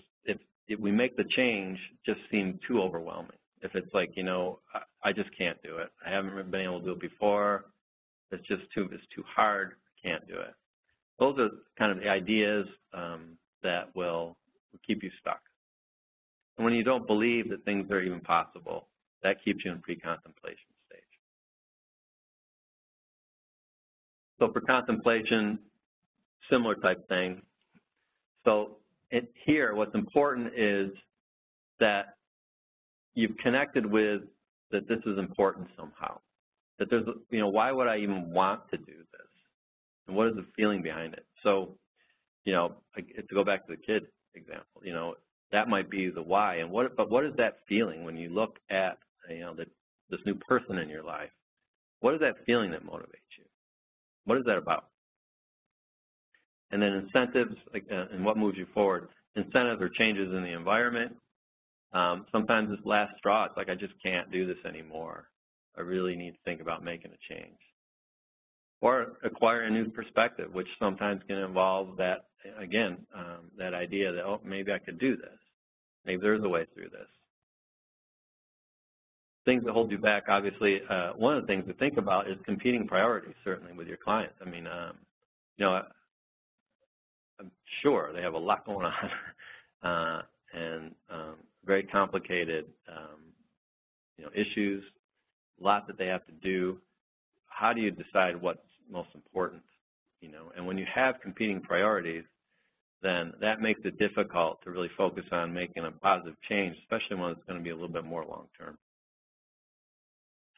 if we make the change, it just seems too overwhelming. If it's like, you know, I just can't do it. I haven't been able to do it before. It's too hard. I can't do it. Those are kind of the ideas that will keep you stuck. And when you don't believe that things are even possible, that keeps you in pre-contemplation stage. So for contemplation, similar type thing. So here, what's important is that you've connected with that this is important somehow. That there's, you know, why would I even want to do this? And what is the feeling behind it? So, you know, to go back to the kid example, you know, that might be the why. And but what is that feeling when you look at, you know, this new person in your life? What is that feeling that motivates you? What is that about? And then incentives, and what moves you forward. Incentives or changes in the environment. Sometimes this last straw, it's like, I just can't do this anymore. I really need to think about making a change. Or acquire a new perspective, which sometimes can involve that, again, that idea that, oh, maybe I could do this. Maybe there's a way through this. Things that hold you back, obviously, one of the things to think about is competing priorities, certainly, with your clients. I mean, you know, I'm sure they have a lot going on and very complicated, you know, issues, a lot that they have to do. How do you decide what's most important, you know? And when you have competing priorities, then that makes it difficult to really focus on making a positive change, especially when it's going to be a little bit more long-term.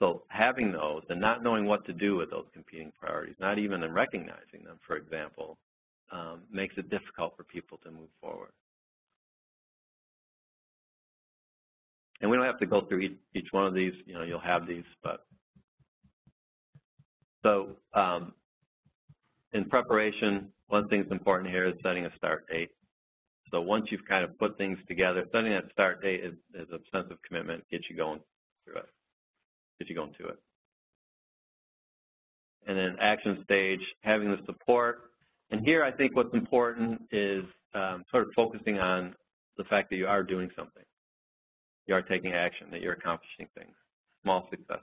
So having those and not knowing what to do with those competing priorities, not even in recognizing them, for example, makes it difficult for people to move forward. And we don't have to go through each one of these, you know, you'll have these, but so in preparation, one thing that's important here is setting a start date. So once you've kind of put things together, setting that start date is a sense of commitment, gets you going through it, gets you going to it. And then action stage, having the support. And here I think what's important is sort of focusing on the fact that you are doing something. You are taking action, that you're accomplishing things, small successes.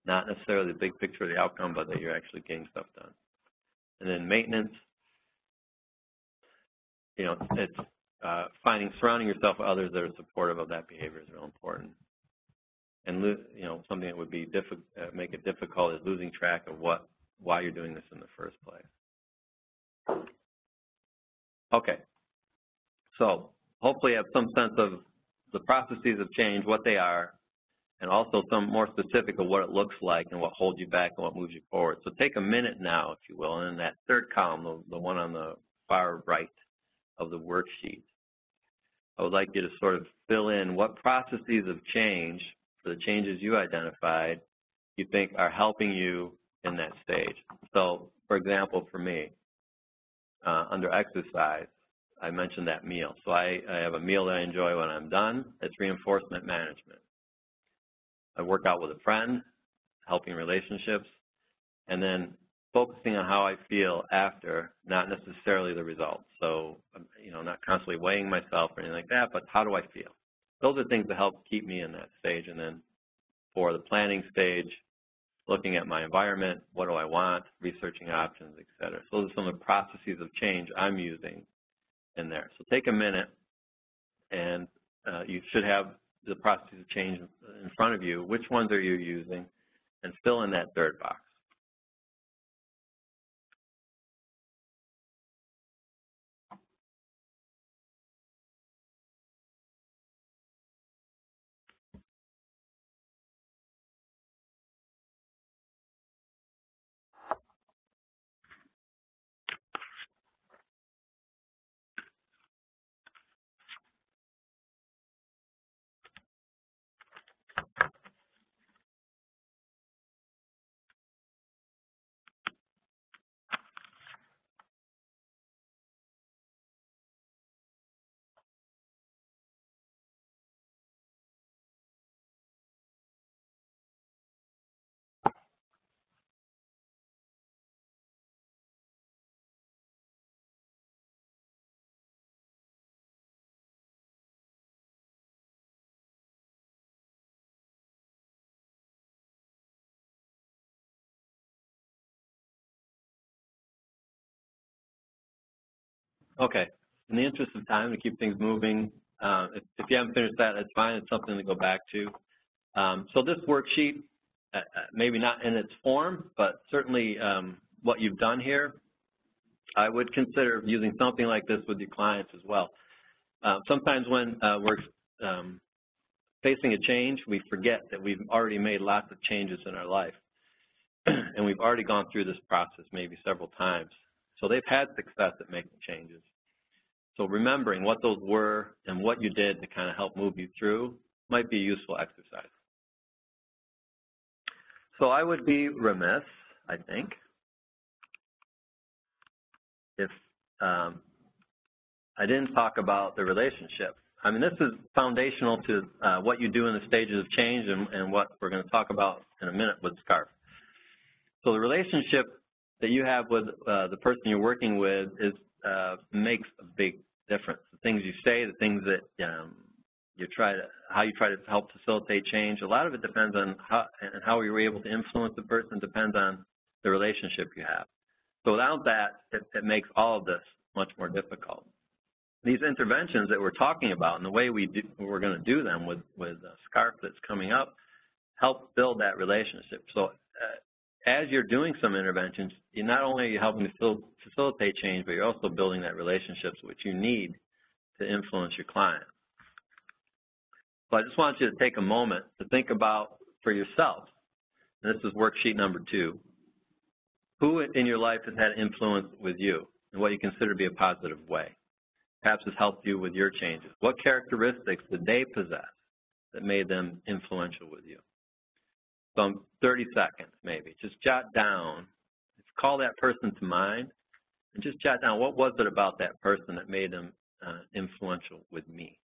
Not necessarily the big picture of the outcome, but that you're actually getting stuff done. And then maintenance, you know, it's surrounding yourself with others that are supportive of that behavior is real important. And, you know, something that would be make it difficult is losing track of why you're doing this in the first place. Okay. So hopefully you have some sense of the processes of change, what they are, and also some more specific of what it looks like and what holds you back and what moves you forward. So take a minute now, if you will, and in that third column, the one on the far right of the worksheet, I would like you to sort of fill in what processes of change, for the changes you identified, you think are helping you in that stage. So, for example, for me, under exercise, I mentioned that meal. So I have a meal that I enjoy when I'm done. It's reinforcement management. I work out with a friend, helping relationships, and then focusing on how I feel after, not necessarily the results. So, you know, not constantly weighing myself or anything like that, but how do I feel? Those are things that help keep me in that stage. And then for the planning stage, looking at my environment, what do I want, researching options, et cetera. So those are some of the processes of change I'm using in there. So take a minute, and you should have the processes of change in front of you. Which ones are you using? And fill in that third box. Okay. In the interest of time, to keep things moving, if you haven't finished that, that's fine. It's something to go back to. So this worksheet, maybe not in its form, but certainly what you've done here, I would consider using something like this with your clients as well. Sometimes when we're facing a change, we forget that we've already made lots of changes in our life. And we've already gone through this process maybe several times. So they've had success at making changes. So remembering what those were and what you did to kind of help move you through might be a useful exercise. So I would be remiss, I think, if I didn't talk about the relationship. I mean, this is foundational to what you do in the stages of change and what we're going to talk about in a minute with SCARF. So the relationship that you have with the person you're working with makes a big difference. The things you say, the things that how you try to help facilitate change, a lot of it depends on how you were able to influence the person, depends on the relationship you have. So without that, it makes all of this much more difficult. These interventions that we're talking about and the way we're going to do them with SCARF that's coming up help build that relationship. So as you're doing some interventions, you're not only are you helping to facilitate change, but you're also building that relationships which you need to influence your client. So I just want you to take a moment to think about for yourself, and this is worksheet number 2, who in your life has had influence with you in what you consider to be a positive way, perhaps has helped you with your changes. What characteristics did they possess that made them influential with you? So 30 seconds maybe, just jot down, call that person to mind, and just jot down what was it about that person that made them influential with me.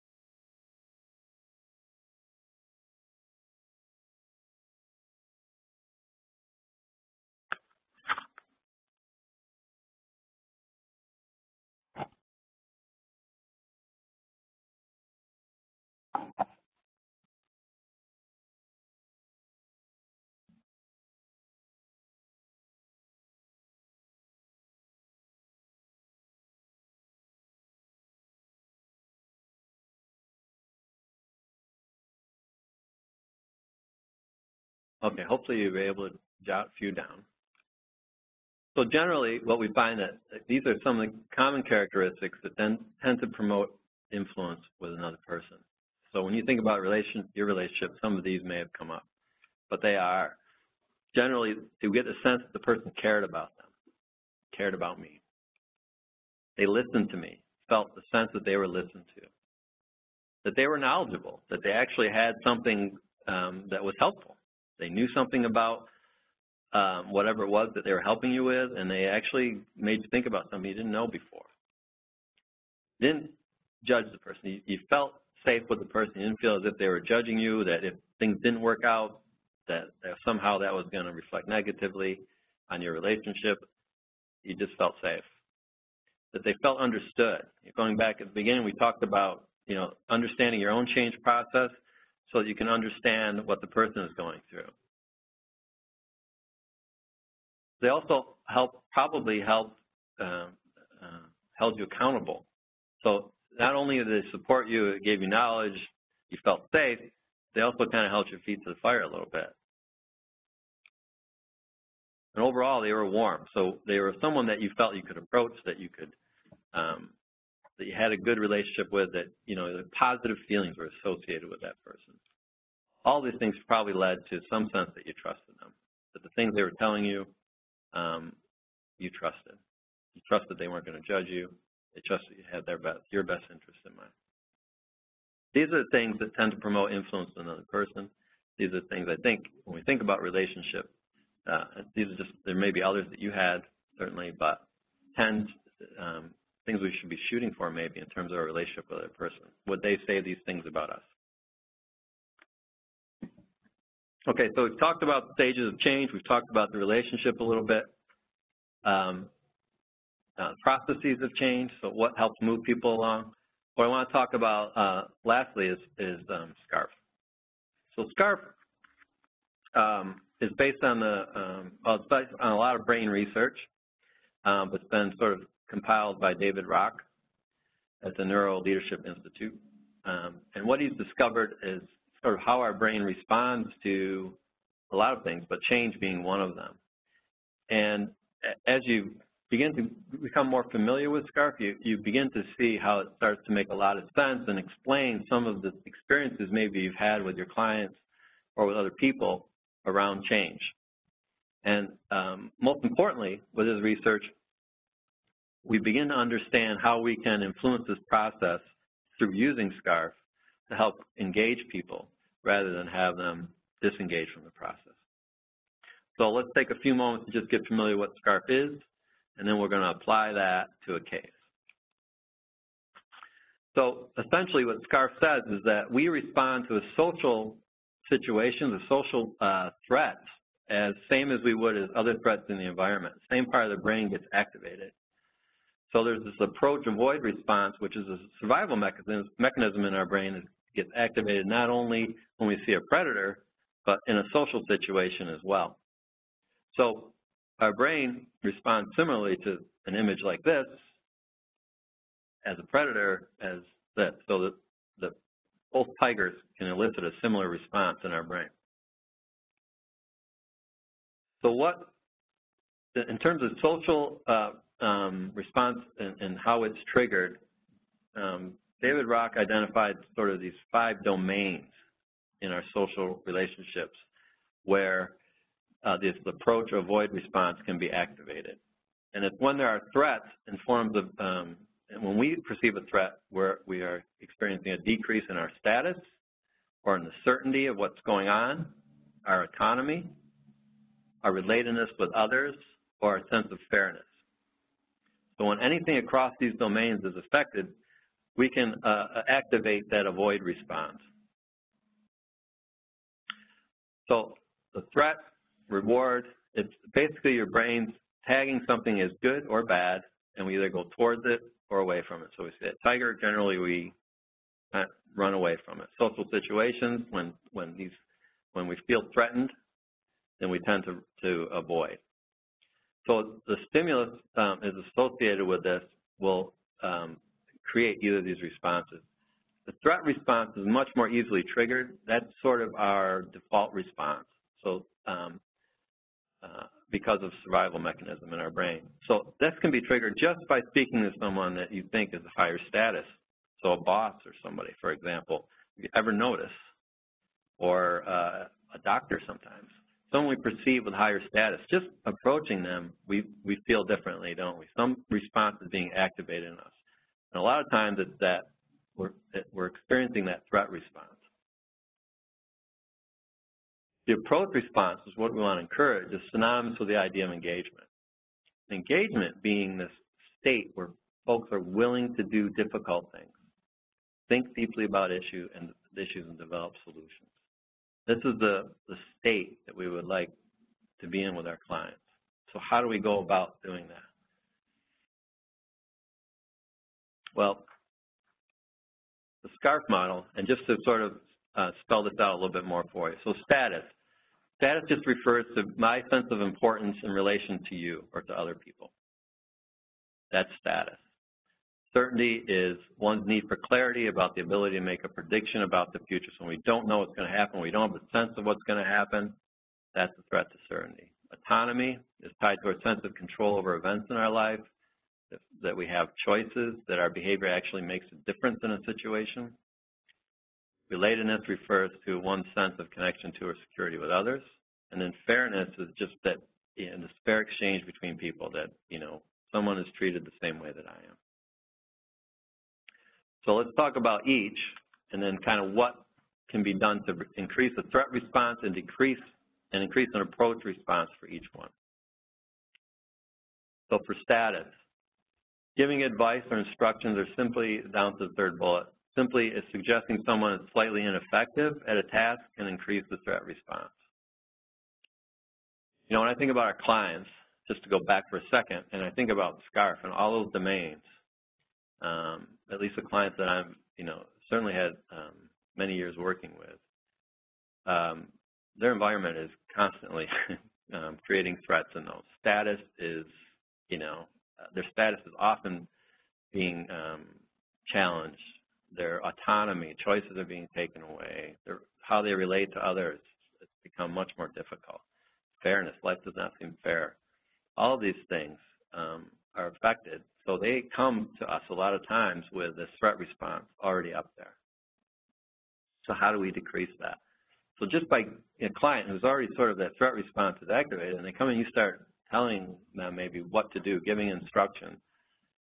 Okay, hopefully you'll be able to jot a few down. So generally, what we find that these are some of the common characteristics that then tend to promote influence with another person. So when you think about your relationship, some of these may have come up, but they are generally to get the sense that the person cared about them, cared about me. They listened to me, felt the sense that they were listened to, that they were knowledgeable, that they actually had something that was helpful. They knew something about whatever it was that they were helping you with, and they actually made you think about something you didn't know before. You didn't judge the person. You felt safe with the person. You didn't feel as if they were judging you, that if things didn't work out, that somehow that was going to reflect negatively on your relationship. You just felt safe. That they felt understood. Going back at the beginning, we talked about understanding your own change process so that you can understand what the person is going through. They also probably held you accountable. So not only did they support you, it gave you knowledge, you felt safe, they also kind of held your feet to the fire a little bit. And overall, they were warm. So they were someone that you felt you could approach, that you could, that you had a good relationship with, that the positive feelings were associated with that person. All these things probably led to some sense that you trusted them, that the things they were telling you, you trusted. You trusted they weren't going to judge you. They trusted you had your best interest in mind. These are the things that tend to promote influence in another person. These are the things I think when we think about relationship. There may be others that you had certainly, but 10 things we should be shooting for maybe in terms of our relationship with a person. Would they say these things about us? Okay, so we've talked about the stages of change. We've talked about the relationship a little bit. Processes of change, so what helps move people along. What I want to talk about lastly is SCARF. So SCARF is based on it's based on a lot of brain research. It's been sort of compiled by David Rock at the Neuro Leadership Institute. And what he's discovered is sort of how our brain responds to a lot of things, but change being one of them. And as you begin to become more familiar with SCARF, you begin to see how it starts to make a lot of sense and explain some of the experiences maybe you've had with your clients or with other people around change. And most importantly, with his research, we begin to understand how we can influence this process through using SCARF to help engage people rather than have them disengage from the process. So let's take a few moments to just get familiar with what SCARF is, and then we're going to apply that to a case. So essentially what SCARF says is that we respond to a social situation, the social threats, as same as we would as other threats in the environment. Same part of the brain gets activated. So there's this approach-avoid response, which is a survival mechanism in our brain that gets activated not only when we see a predator, but in a social situation as well. So our brain responds similarly to an image like this as a predator as this. So that both tigers can elicit a similar response in our brain. So what, in terms of social response and how it's triggered, David Rock identified sort of these 5 domains in our social relationships where this approach-avoid response can be activated. And it's when there are threats in forms of, and when we perceive a threat where we are experiencing a decrease in our status or in the certainty of what's going on, our autonomy, our relatedness with others, or our sense of fairness. So when anything across these domains is affected, we can activate that avoid response. So the threat, reward, it's basically your brain's tagging something as good or bad, and we either go towards it or away from it. So we see a tiger, generally we run away from it. Social situations, when we feel threatened, then we tend to avoid. So the stimulus is associated with this will create either of these responses. The threat response is much more easily triggered. That's sort of our default response. So because of survival mechanism in our brain. So this can be triggered just by speaking to someone that you think is a higher status. So a boss or somebody, for example, if you ever notice, or a doctor sometimes. Someone we perceive with higher status, just approaching them, we feel differently, don't we? Some response is being activated in us. And a lot of times it's that we're experiencing that threat response. The approach response is what we want to encourage, is synonymous with the idea of engagement. Engagement being this state where folks are willing to do difficult things, think deeply about issues and develop solutions. This is the state that we would like to be in with our clients. So how do we go about doing that? Well, the SCARF model, and just to sort of spell this out a little bit more for you. So status. Status just refers to my sense of importance in relation to you or to other people. That's status. Certainty is one's need for clarity about the ability to make a prediction about the future. So when we don't know what's going to happen, we don't have a sense of what's going to happen, that's a threat to certainty. Autonomy is tied to our sense of control over events in our life, that we have choices, that our behavior actually makes a difference in a situation. Relatedness refers to one's sense of connection to or security with others. And then fairness is just that in the fair exchange between people, that, someone is treated the same way that I am. So let's talk about each, and then kind of what can be done to increase the threat response and increase an approach response for each one. So for status, giving advice or instructions are simply, down to the third bullet, simply is suggesting someone is slightly ineffective at a task and increase the threat response. When I think about our clients, just to go back for a second, and I think about SCARF and all those domains, at least the clients that I've, certainly had many years working with, their environment is constantly creating threats in those. Status is, their status is often being challenged. Their autonomy, choices are being taken away. How they relate to others, it's become much more difficult. Fairness, life does not seem fair. All of these things are affected. So they come to us a lot of times with this threat response already up there. So how do we decrease that? So just by a client who's already sort of that threat response is activated, and they come and you start telling them maybe what to do, giving instruction,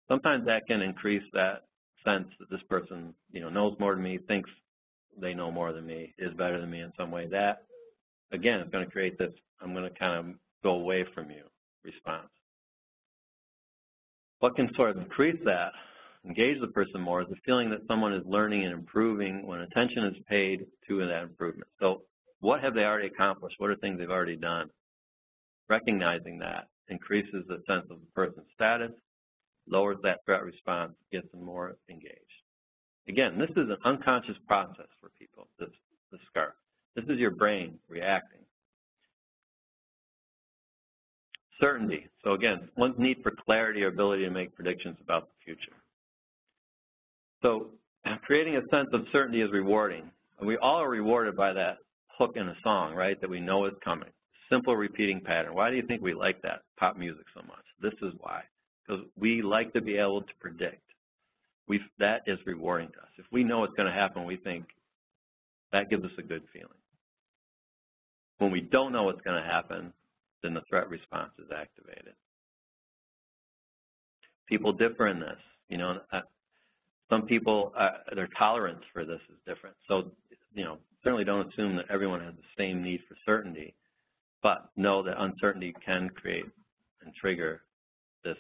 sometimes that can increase that sense that this person, knows more than me, thinks they know more than me, is better than me in some way. That, again, is going to create this, I'm going to kind of go away from you response. What can sort of increase that, engage the person more, is the feeling that someone is learning and improving when attention is paid to that improvement. So what have they already accomplished? What are things they've already done? Recognizing that increases the sense of the person's status, lowers that threat response, gets them more engaged. Again, this is an unconscious process for people, this SCARF. This is your brain reacting. Certainty. So again, one's need for clarity or ability to make predictions about the future. So creating a sense of certainty is rewarding. We all are rewarded by that hook in a song, right, that we know is coming. Simple repeating pattern. Why do you think we like that pop music so much? This is why. Because we like to be able to predict. That is rewarding to us. If we know what's going to happen, we think that gives us a good feeling. When we don't know what's going to happen, then the threat response is activated. People differ in this. Some people, their tolerance for this is different. So, certainly don't assume that everyone has the same need for certainty, but know that uncertainty can create and trigger this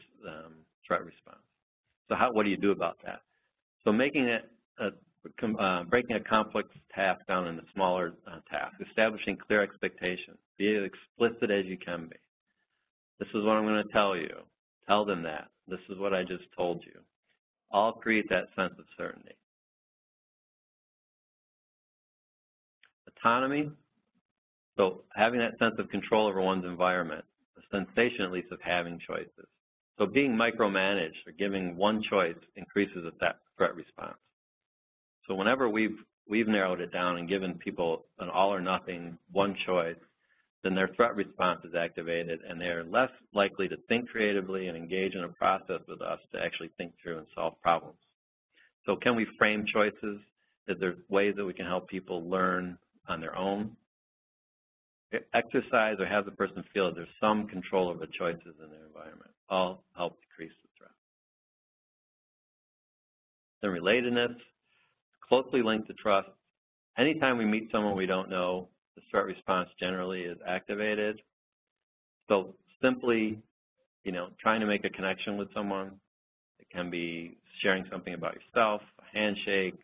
threat response. So what do you do about that? So making it, breaking a complex task down into smaller tasks, establishing clear expectations, be as explicit as you can be. This is what I'm going to tell you. Tell them that. This is what I just told you. All create that sense of certainty. Autonomy, so having that sense of control over one's environment, a sensation at least of having choices. So being micromanaged or giving one choice increases that threat response. So whenever we've narrowed it down and given people an all or nothing, one choice, then their threat response is activated and they're less likely to think creatively and engage in a process with us to actually think through and solve problems. So can we frame choices? Is there ways that we can help people learn on their own? Exercise or have the person feel that there's some control over choices in their environment. All help decrease the threat. Then relatedness, closely linked to trust. Anytime we meet someone we don't know, the threat response generally is activated. So simply, trying to make a connection with someone. It can be sharing something about yourself, a handshake,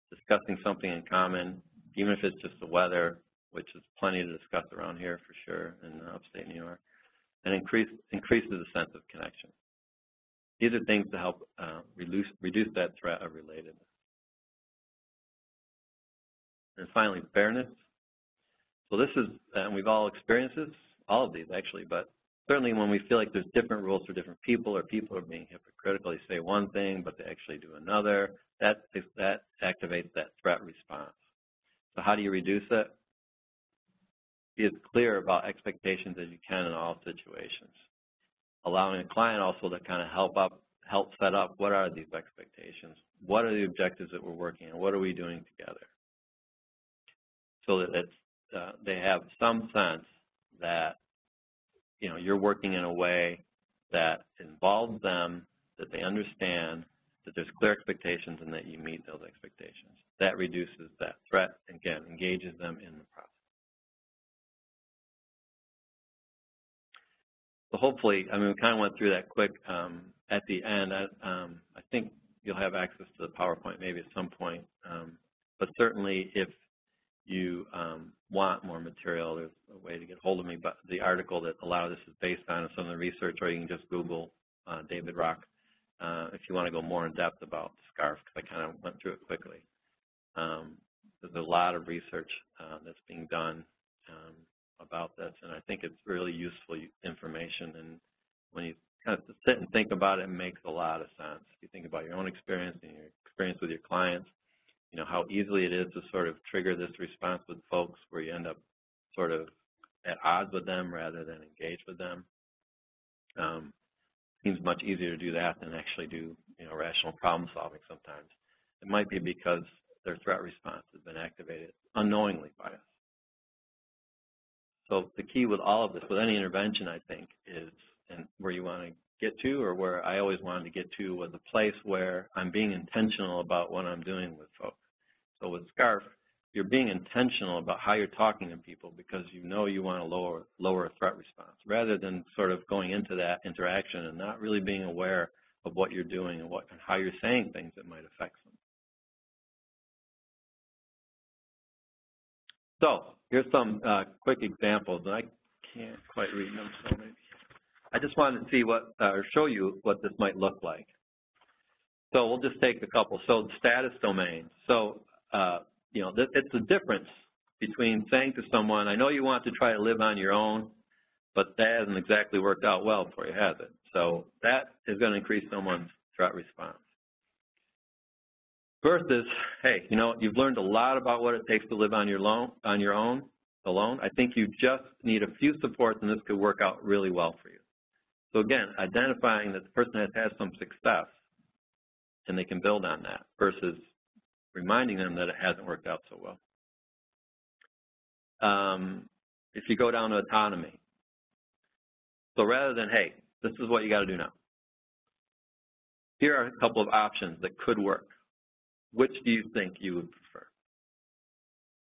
discussing something in common, even if it's just the weather, which is plenty to discuss around here for sure in upstate New York, and increases the sense of connection. These are things to help reduce that threat of relatedness. And finally, fairness. So this is, and we've all experienced this, all of these actually, but certainly when we feel like there's different rules for different people or people are being hypocritical, they say one thing but they actually do another, that activates that threat response. So how do you reduce it? Be as clear about expectations as you can in all situations. Allowing a client also to kind of help set up what are these expectations, what are the objectives that we're working on, what are we doing together, so that they have some sense that you're working in a way that involves them, that they understand that there's clear expectations and that you meet those expectations. That reduces that threat, again, engages them in the process. So hopefully, we kind of went through that quick. At the end, I think you'll have access to the PowerPoint maybe at some point. But certainly, if you want more material, there's a way to get hold of me. But the article that a lot of this is based on some of the research, or you can just Google David Rock if you want to go more in depth about SCARF, because I kind of went through it quickly. There's a lot of research that's being done about this, and I think it's really useful information. And when you kind of sit and think about it, it makes a lot of sense. If you think about your own experience and your experience with your clients, you know, how easily it is to sort of trigger this response with folks where you end up sort of at odds with them rather than engage with them. Seems much easier to do that than actually do, you know, rational problem solving sometimes. It might be because their threat response has been activated unknowingly by us. So the key with all of this, with any intervention, I think, is, and where you want to get to, or where I always wanted to get to, was a place where I'm being intentional about what I'm doing with folks. So with SCARF, you're being intentional about how you're talking to people because you know you want to lower a threat response, rather than sort of going into that interaction and not really being aware of what you're doing and how you're saying things that might affect them. So here's some quick examples, and I can't quite read them, so maybe I just wanted to see or show you what this might look like. So we'll just take a couple. So the status domain. So you know, it's the difference between saying to someone, I know you want to try to live on your own, but that hasn't exactly worked out well for you, has it? So that is going to increase someone's threat response. Versus, hey, you know, you've learned a lot about what it takes to live on your own alone. I think you just need a few supports, and this could work out really well for you. So again, identifying that the person has had some success, and they can build on that, versus reminding them that it hasn't worked out so well. If you go down to autonomy, so rather than, hey, this is what you got to do now, here are a couple of options that could work. Which do you think you would prefer?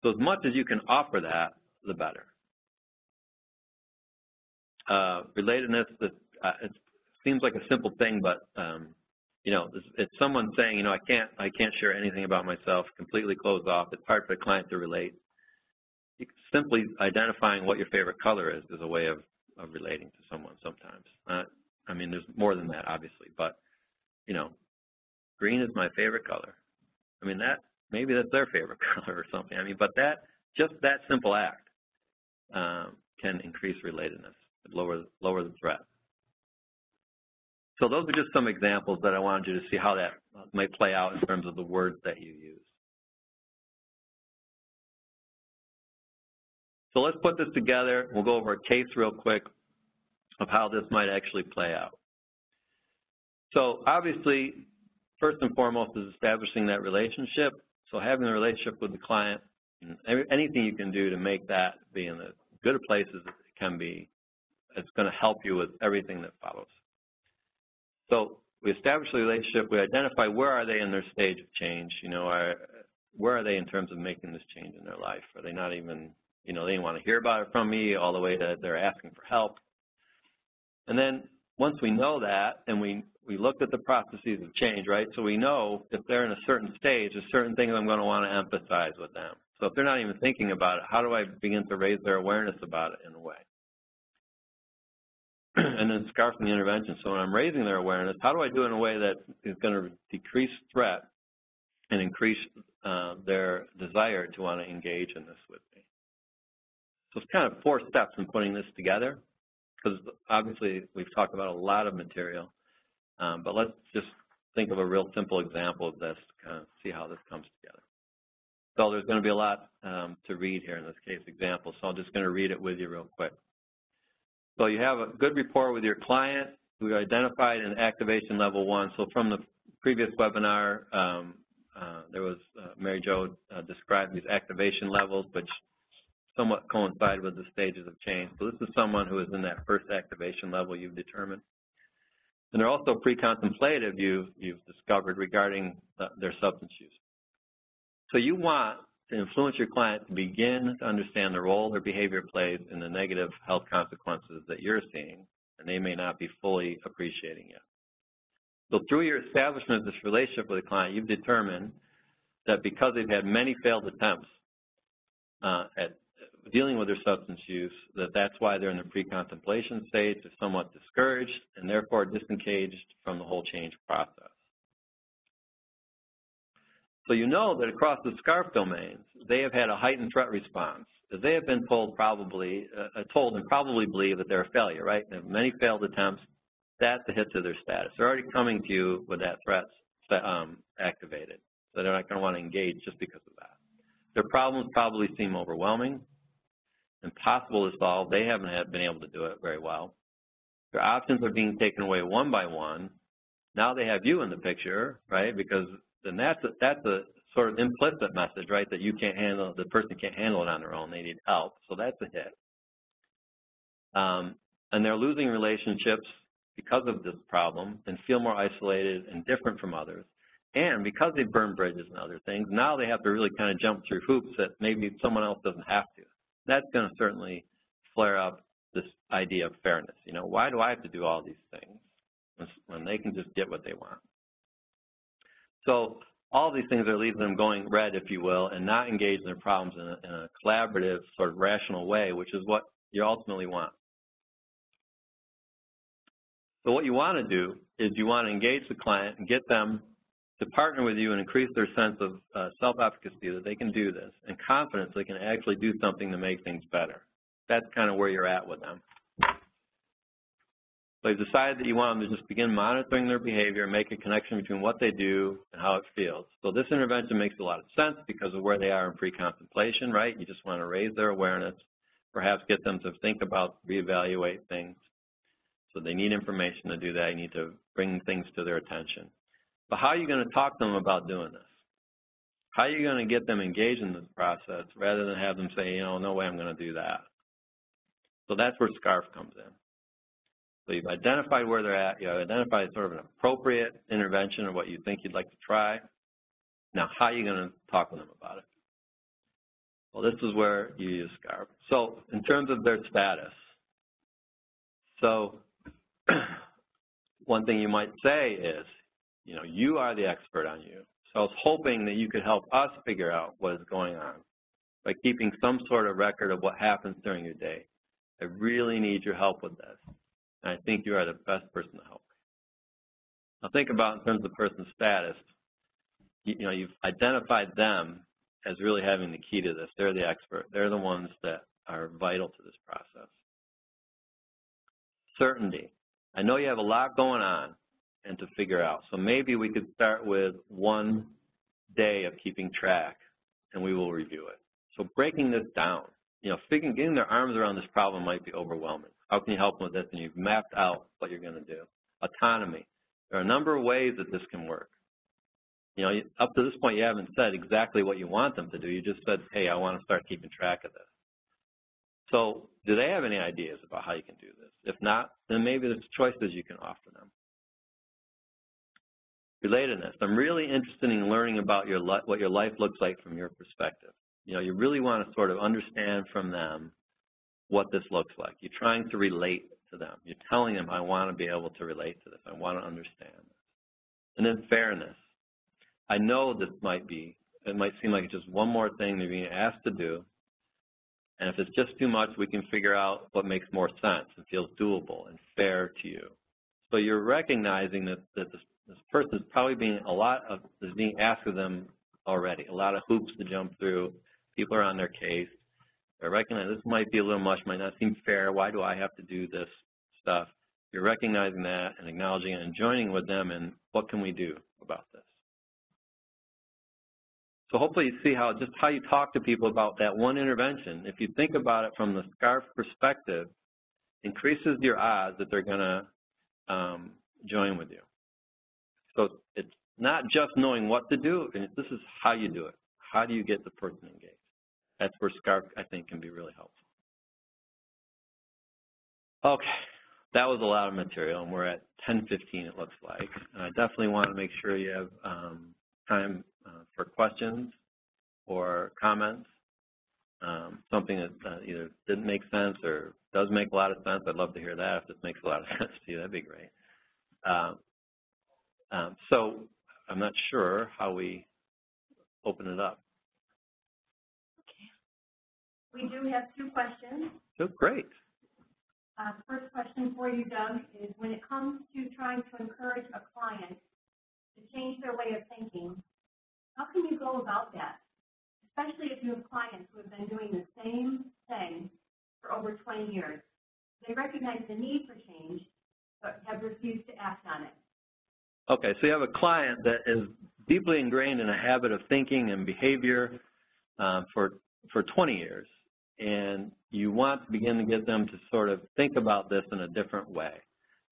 So as much as you can offer that, the better. Relatedness, it seems like a simple thing, but you know, it's someone saying, you know, I can't share anything about myself, completely closed off. It's hard for the client to relate. Simply identifying what your favorite color is a way of relating to someone sometimes. I mean, there's more than that, obviously, but, you know, green is my favorite color. I mean, maybe that's their favorite color or something. I mean, but just that simple act can increase relatedness, lower the threat. So those are just some examples that I wanted you to see how that might play out in terms of the words that you use. So let's put this together. We'll go over a case real quick of how this might actually play out. So obviously, first and foremost is establishing that relationship. So having a relationship with the client, and anything you can do to make that be in as good a place as it can be, it's going to help you with everything that follows. So we establish the relationship. We identify where are they in their stage of change. You know, where are they in terms of making this change in their life? Are they not even, you know, they didn't want to hear about it from me, all the way to they're asking for help. And then once we know that, and we looked at the processes of change, right? So we know if they're in a certain stage, there's certain things I'm going to want to emphasize with them. So if they're not even thinking about it, how do I begin to raise their awareness about it in a way? And then scarfing the intervention. So when I'm raising their awareness, how do I do it in a way that is going to decrease threat and increase their desire to want to engage in this with me? So it's kind of 4 steps in putting this together, because obviously we've talked about a lot of material, but let's just think of a real simple example of this to kind of see how this comes together. So there's going to be a lot to read here in this case example, so I'm just going to read it with you real quick. So you have a good rapport with your client. We identified in activation level 1. So from the previous webinar, there was Mary Jo described these activation levels, which somewhat coincide with the stages of change. So this is someone who is in that first activation level you've determined. And they're also pre-contemplative you've discovered regarding their substance use. So you want to influence your client to begin to understand the role their behavior plays in the negative health consequences that you're seeing, and they may not be fully appreciating yet. So through your establishment of this relationship with the client, you've determined that because they've had many failed attempts at dealing with their substance use, that's why they're in the pre-contemplation stage, they're somewhat discouraged, and therefore disengaged from the whole change process. So you know that across the SCARF domains, they have had a heightened threat response, as they have been told and probably believe that they're a failure, right? They have many failed attempts. That's a hit to their status. They're already coming to you with that threat activated. engage just because of that. Their problems probably seem overwhelming, impossible to solve. They haven't been able to do it very well. Their options are being taken away one by one. Now they have you in the picture, right? Because then that's a sort of implicit message, right? That you can't handle, the person can't handle it on their own. They need help. So that's a hit. And they're losing relationships because of this problem and feel more isolated and different from others. And because they burn bridges and other things, now they have to really kind of jump through hoops that maybe someone else doesn't have to. That's going to certainly flare up this idea of fairness. You know, why do I have to do all these things when they can just get what they want? So all these things are leaving them going red, if you will, and not engaged in their problems in a collaborative, sort of rational way, which is what you ultimately want. So what you want to do is you want to engage the client and get them to partner with you and increase their sense of self-efficacy that they can do this and confidence they can actually do something to make things better. That's kind of where you're at with them. So you've decided that you want them to just begin monitoring their behavior and make a connection between what they do and how it feels. So this intervention makes a lot of sense because of where they are in pre-contemplation, right? You just want to raise their awareness, perhaps get them to think about, reevaluate things. So they need information to do that. You need to bring things to their attention. But how are you going to talk to them about doing this? How are you going to get them engaged in this process rather than have them say, you know, no way I'm going to do that? So that's where SCARF comes in. So you've identified where they're at. You've identified sort of an appropriate intervention of what you think you'd like to try. Now, how are you going to talk with them about it? Well, this is where you use SCARF. So in terms of their status, so one thing you might say is, you know, you are the expert on you. So I was hoping that you could help us figure out what is going on by keeping some sort of record of what happens during your day. I really need your help with this. And I think you are the best person to help. Now think about in terms of the person's status, you know, you've identified them as really having the key to this. They're the expert. They're the ones that are vital to this process. Certainty. I know you have a lot going on and to figure out. So maybe we could start with one day of keeping track, and we will review it. So breaking this down, you know, getting their arms around this problem might be overwhelming. How can you help them with this? And you've mapped out what you're going to do. Autonomy. There are a number of ways that this can work. You know, up to this point, you haven't said exactly what you want them to do. You just said, hey, I want to start keeping track of this. So do they have any ideas about how you can do this? If not, then maybe there's choices you can offer them. Relatedness. I'm really interested in learning about what your life looks like from your perspective. You know, you really want to sort of understand from them what this looks like. You're trying to relate to them. You're telling them, I want to be able to relate to this. I want to understand this. And then fairness. I know this might seem like it's just one more thing they're being asked to do. And if it's just too much, we can figure out what makes more sense and feels doable and fair to you. So you're recognizing that this person is probably being asked of them already, a lot of hoops to jump through. People are on their case. They recognize this might be a little much, might not seem fair. Why do I have to do this stuff? You're recognizing that and acknowledging it and joining with them in what can we do about this. So hopefully you see how you talk to people about that one intervention, if you think about it from the SCARF perspective, increases your odds that they're going to join with you. So it's not just knowing what to do, and this is how you do it. How do you get the person engaged? That's where SCARF, I think, can be really helpful. Okay, that was a lot of material, and we're at 10:15, it looks like. And I definitely want to make sure you have time for questions or comments, something that either didn't make sense or does make a lot of sense. I'd love to hear that. If this makes a lot of sense to you, that'd be great. So I'm not sure how we open it up. Okay. We do have two questions. So great. First question for you, Doug, is when it comes to trying to encourage a client to change their way of thinking, how can you go about that? Especially if you have clients who have been doing the same thing for over 20 years. They recognize the need for change, but have refused to act on it. Okay, so you have a client that is deeply ingrained in a habit of thinking and behavior for 20 years, and you want to begin to get them to sort of think about this in a different way.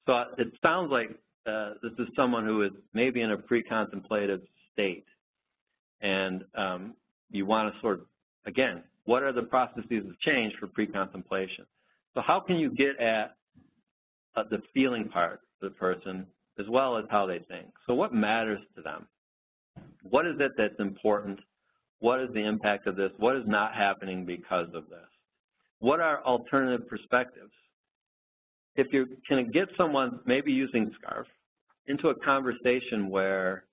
So it sounds like this is someone who is maybe in a pre-contemplative state, and you want to sort of, again, what are the processes of change for pre-contemplation? So how can you get at the feeling part of the person as well as how they think? So what matters to them? What is it that's important? What is the impact of this? What is not happening because of this? What are alternative perspectives? If you can get someone, maybe using SCARF, into a conversation where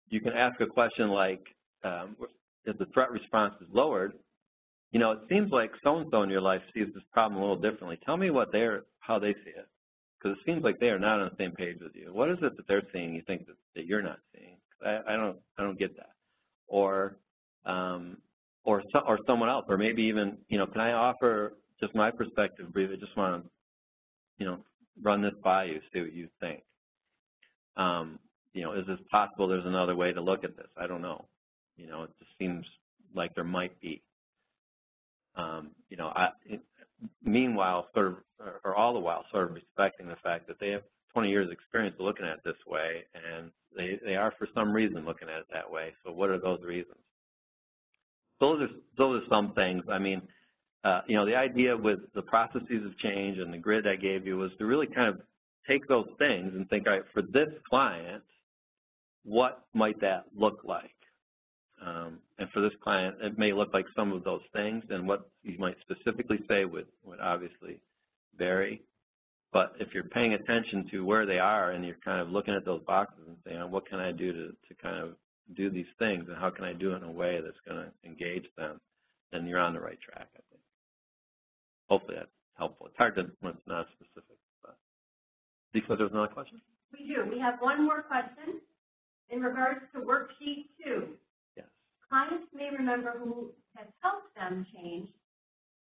you can ask a question like, if the threat response is lowered, you know, it seems like so-and-so in your life sees this problem a little differently. Tell me how they see it, because it seems like they are not on the same page with you. What is it that they're seeing you think that you're not seeing? I don't get that. Or someone else, or maybe even, you know, can I offer just my perspective briefly? I just want to, you know, run this by you, see what you think. You know, is this possible? There's another way to look at this. I don't know. You know, it just seems like there might be. You know, meanwhile, sort of, or all the while, sort of respecting the fact that they have 20 years experience looking at it this way, and they are for some reason looking at it that way. So what are those reasons? Those are some things. I mean, you know, the idea with the processes of change and the grid I gave you was to really kind of take those things and think, all right, for this client, what might that look like? And for this client, it may look like some of those things, and what you might specifically say would obviously vary. But if you're paying attention to where they are and you're kind of looking at those boxes and saying, what can I do to kind of do these things, and how can I do it in a way that's going to engage them, then you're on the right track, I think. Hopefully that's helpful. It's hard to when it's not specific. But Lisa, there's another question? We do. We have one more question in regards to worksheet 2. Yes. Clients may remember who has helped them change.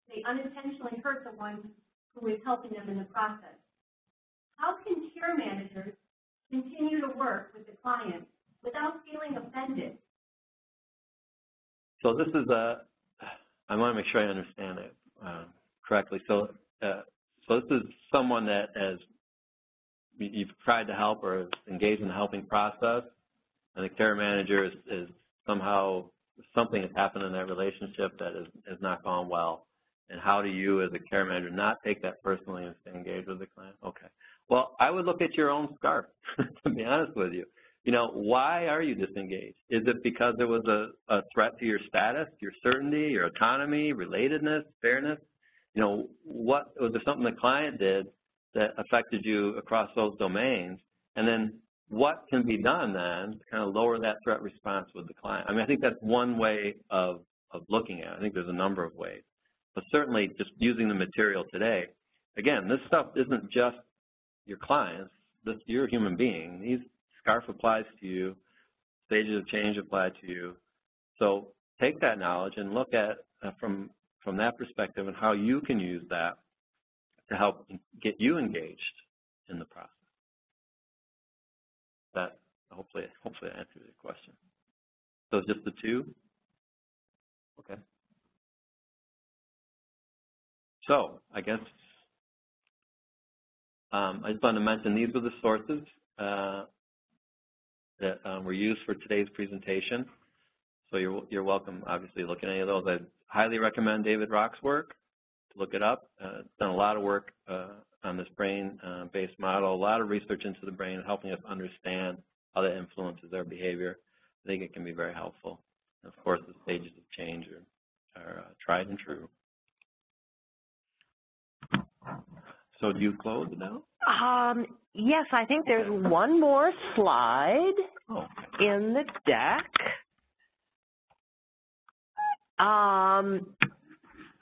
They unintentionally hurt the one who is helping them in the process. How can care managers continue to work with the client without feeling offended? So this is I want to make sure I understand it correctly. So this is someone that you've tried to help or is engaged in the helping process, and the care manager is somehow, something has happened in that relationship that has not gone well. And how do you, as a care manager, not take that personally and stay engaged with the client? Okay. Well, I would look at your own SCARF, to be honest with you. You know, why are you disengaged? Is it because there was a threat to your status, your certainty, your autonomy, relatedness, fairness? You know, was there something the client did that affected you across those domains? And then what can be done then to kind of lower that threat response with the client? I mean, I think that's one way of looking at it. I think there's a number of ways. But certainly just using the material today, again, this stuff isn't just your clients. You're a human being. These SCARF applies to you. Stages of change apply to you. So take that knowledge and look at from that perspective and how you can use that to help get you engaged in the process. That hopefully that answers your question. So just the 2? Okay. So I guess I just wanted to mention these were the sources that were used for today's presentation. So you're welcome, obviously, to look at any of those. I highly recommend David Rock's work, to look it up. Done a lot of work on this brain-based model, a lot of research into the brain, helping us understand how that influences our behavior. I think it can be very helpful. And of course, the stages of change are tried and true. So do you close now? Yes, I think there's one more slide in the deck.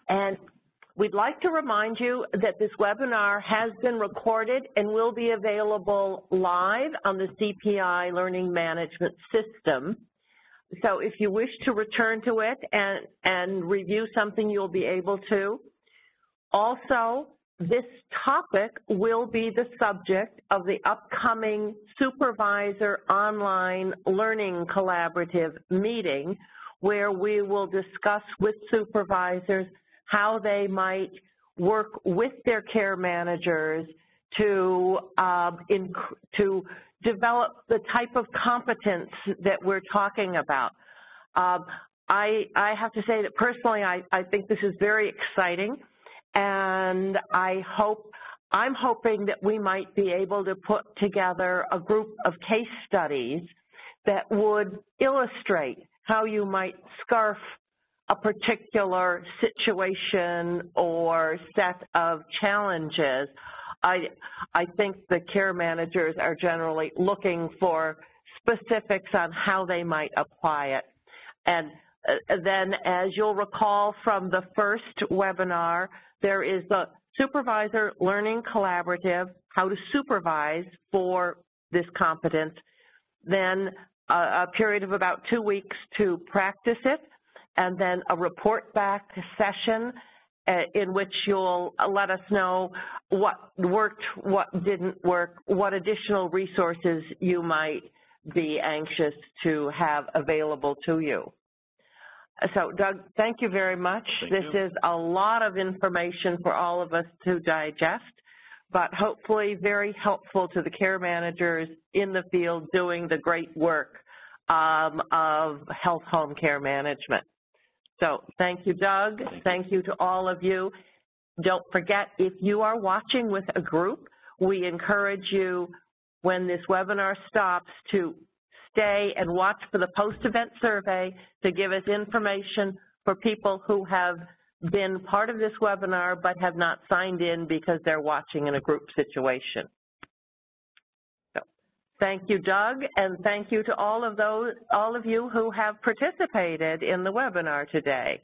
And we'd like to remind you that this webinar has been recorded and will be available live on the CPI Learning Management System. So if you wish to return to it and review something, you'll be able to. Also, this topic will be the subject of the upcoming Supervisor Online Learning Collaborative meeting, where we will discuss with supervisors how they might work with their care managers to develop the type of competence that we're talking about. I have to say that personally, I think this is very exciting, and I'm hoping that we might be able to put together a group of case studies that would illustrate how you might scarf a particular situation or set of challenges. I think the care managers are generally looking for specifics on how they might apply it. And then, as you'll recall from the first webinar, there is the Supervisor Learning Collaborative, how to supervise for this competence, then a period of about 2 weeks to practice it, and then a report back session in which you'll let us know what worked, what didn't work, what additional resources you might be anxious to have available to you. So, Doug, thank you very much. This is a lot of information for all of us to digest, but hopefully very helpful to the care managers in the field doing the great work of health home care management. So thank you, Doug. Thank you to all of you. Don't forget, if you are watching with a group, we encourage you, when this webinar stops, to stay and watch for the post-event survey to give us information for people who have been part of this webinar but have not signed in because they're watching in a group situation. So, thank you, Doug, and thank you to all of you who have participated in the webinar today.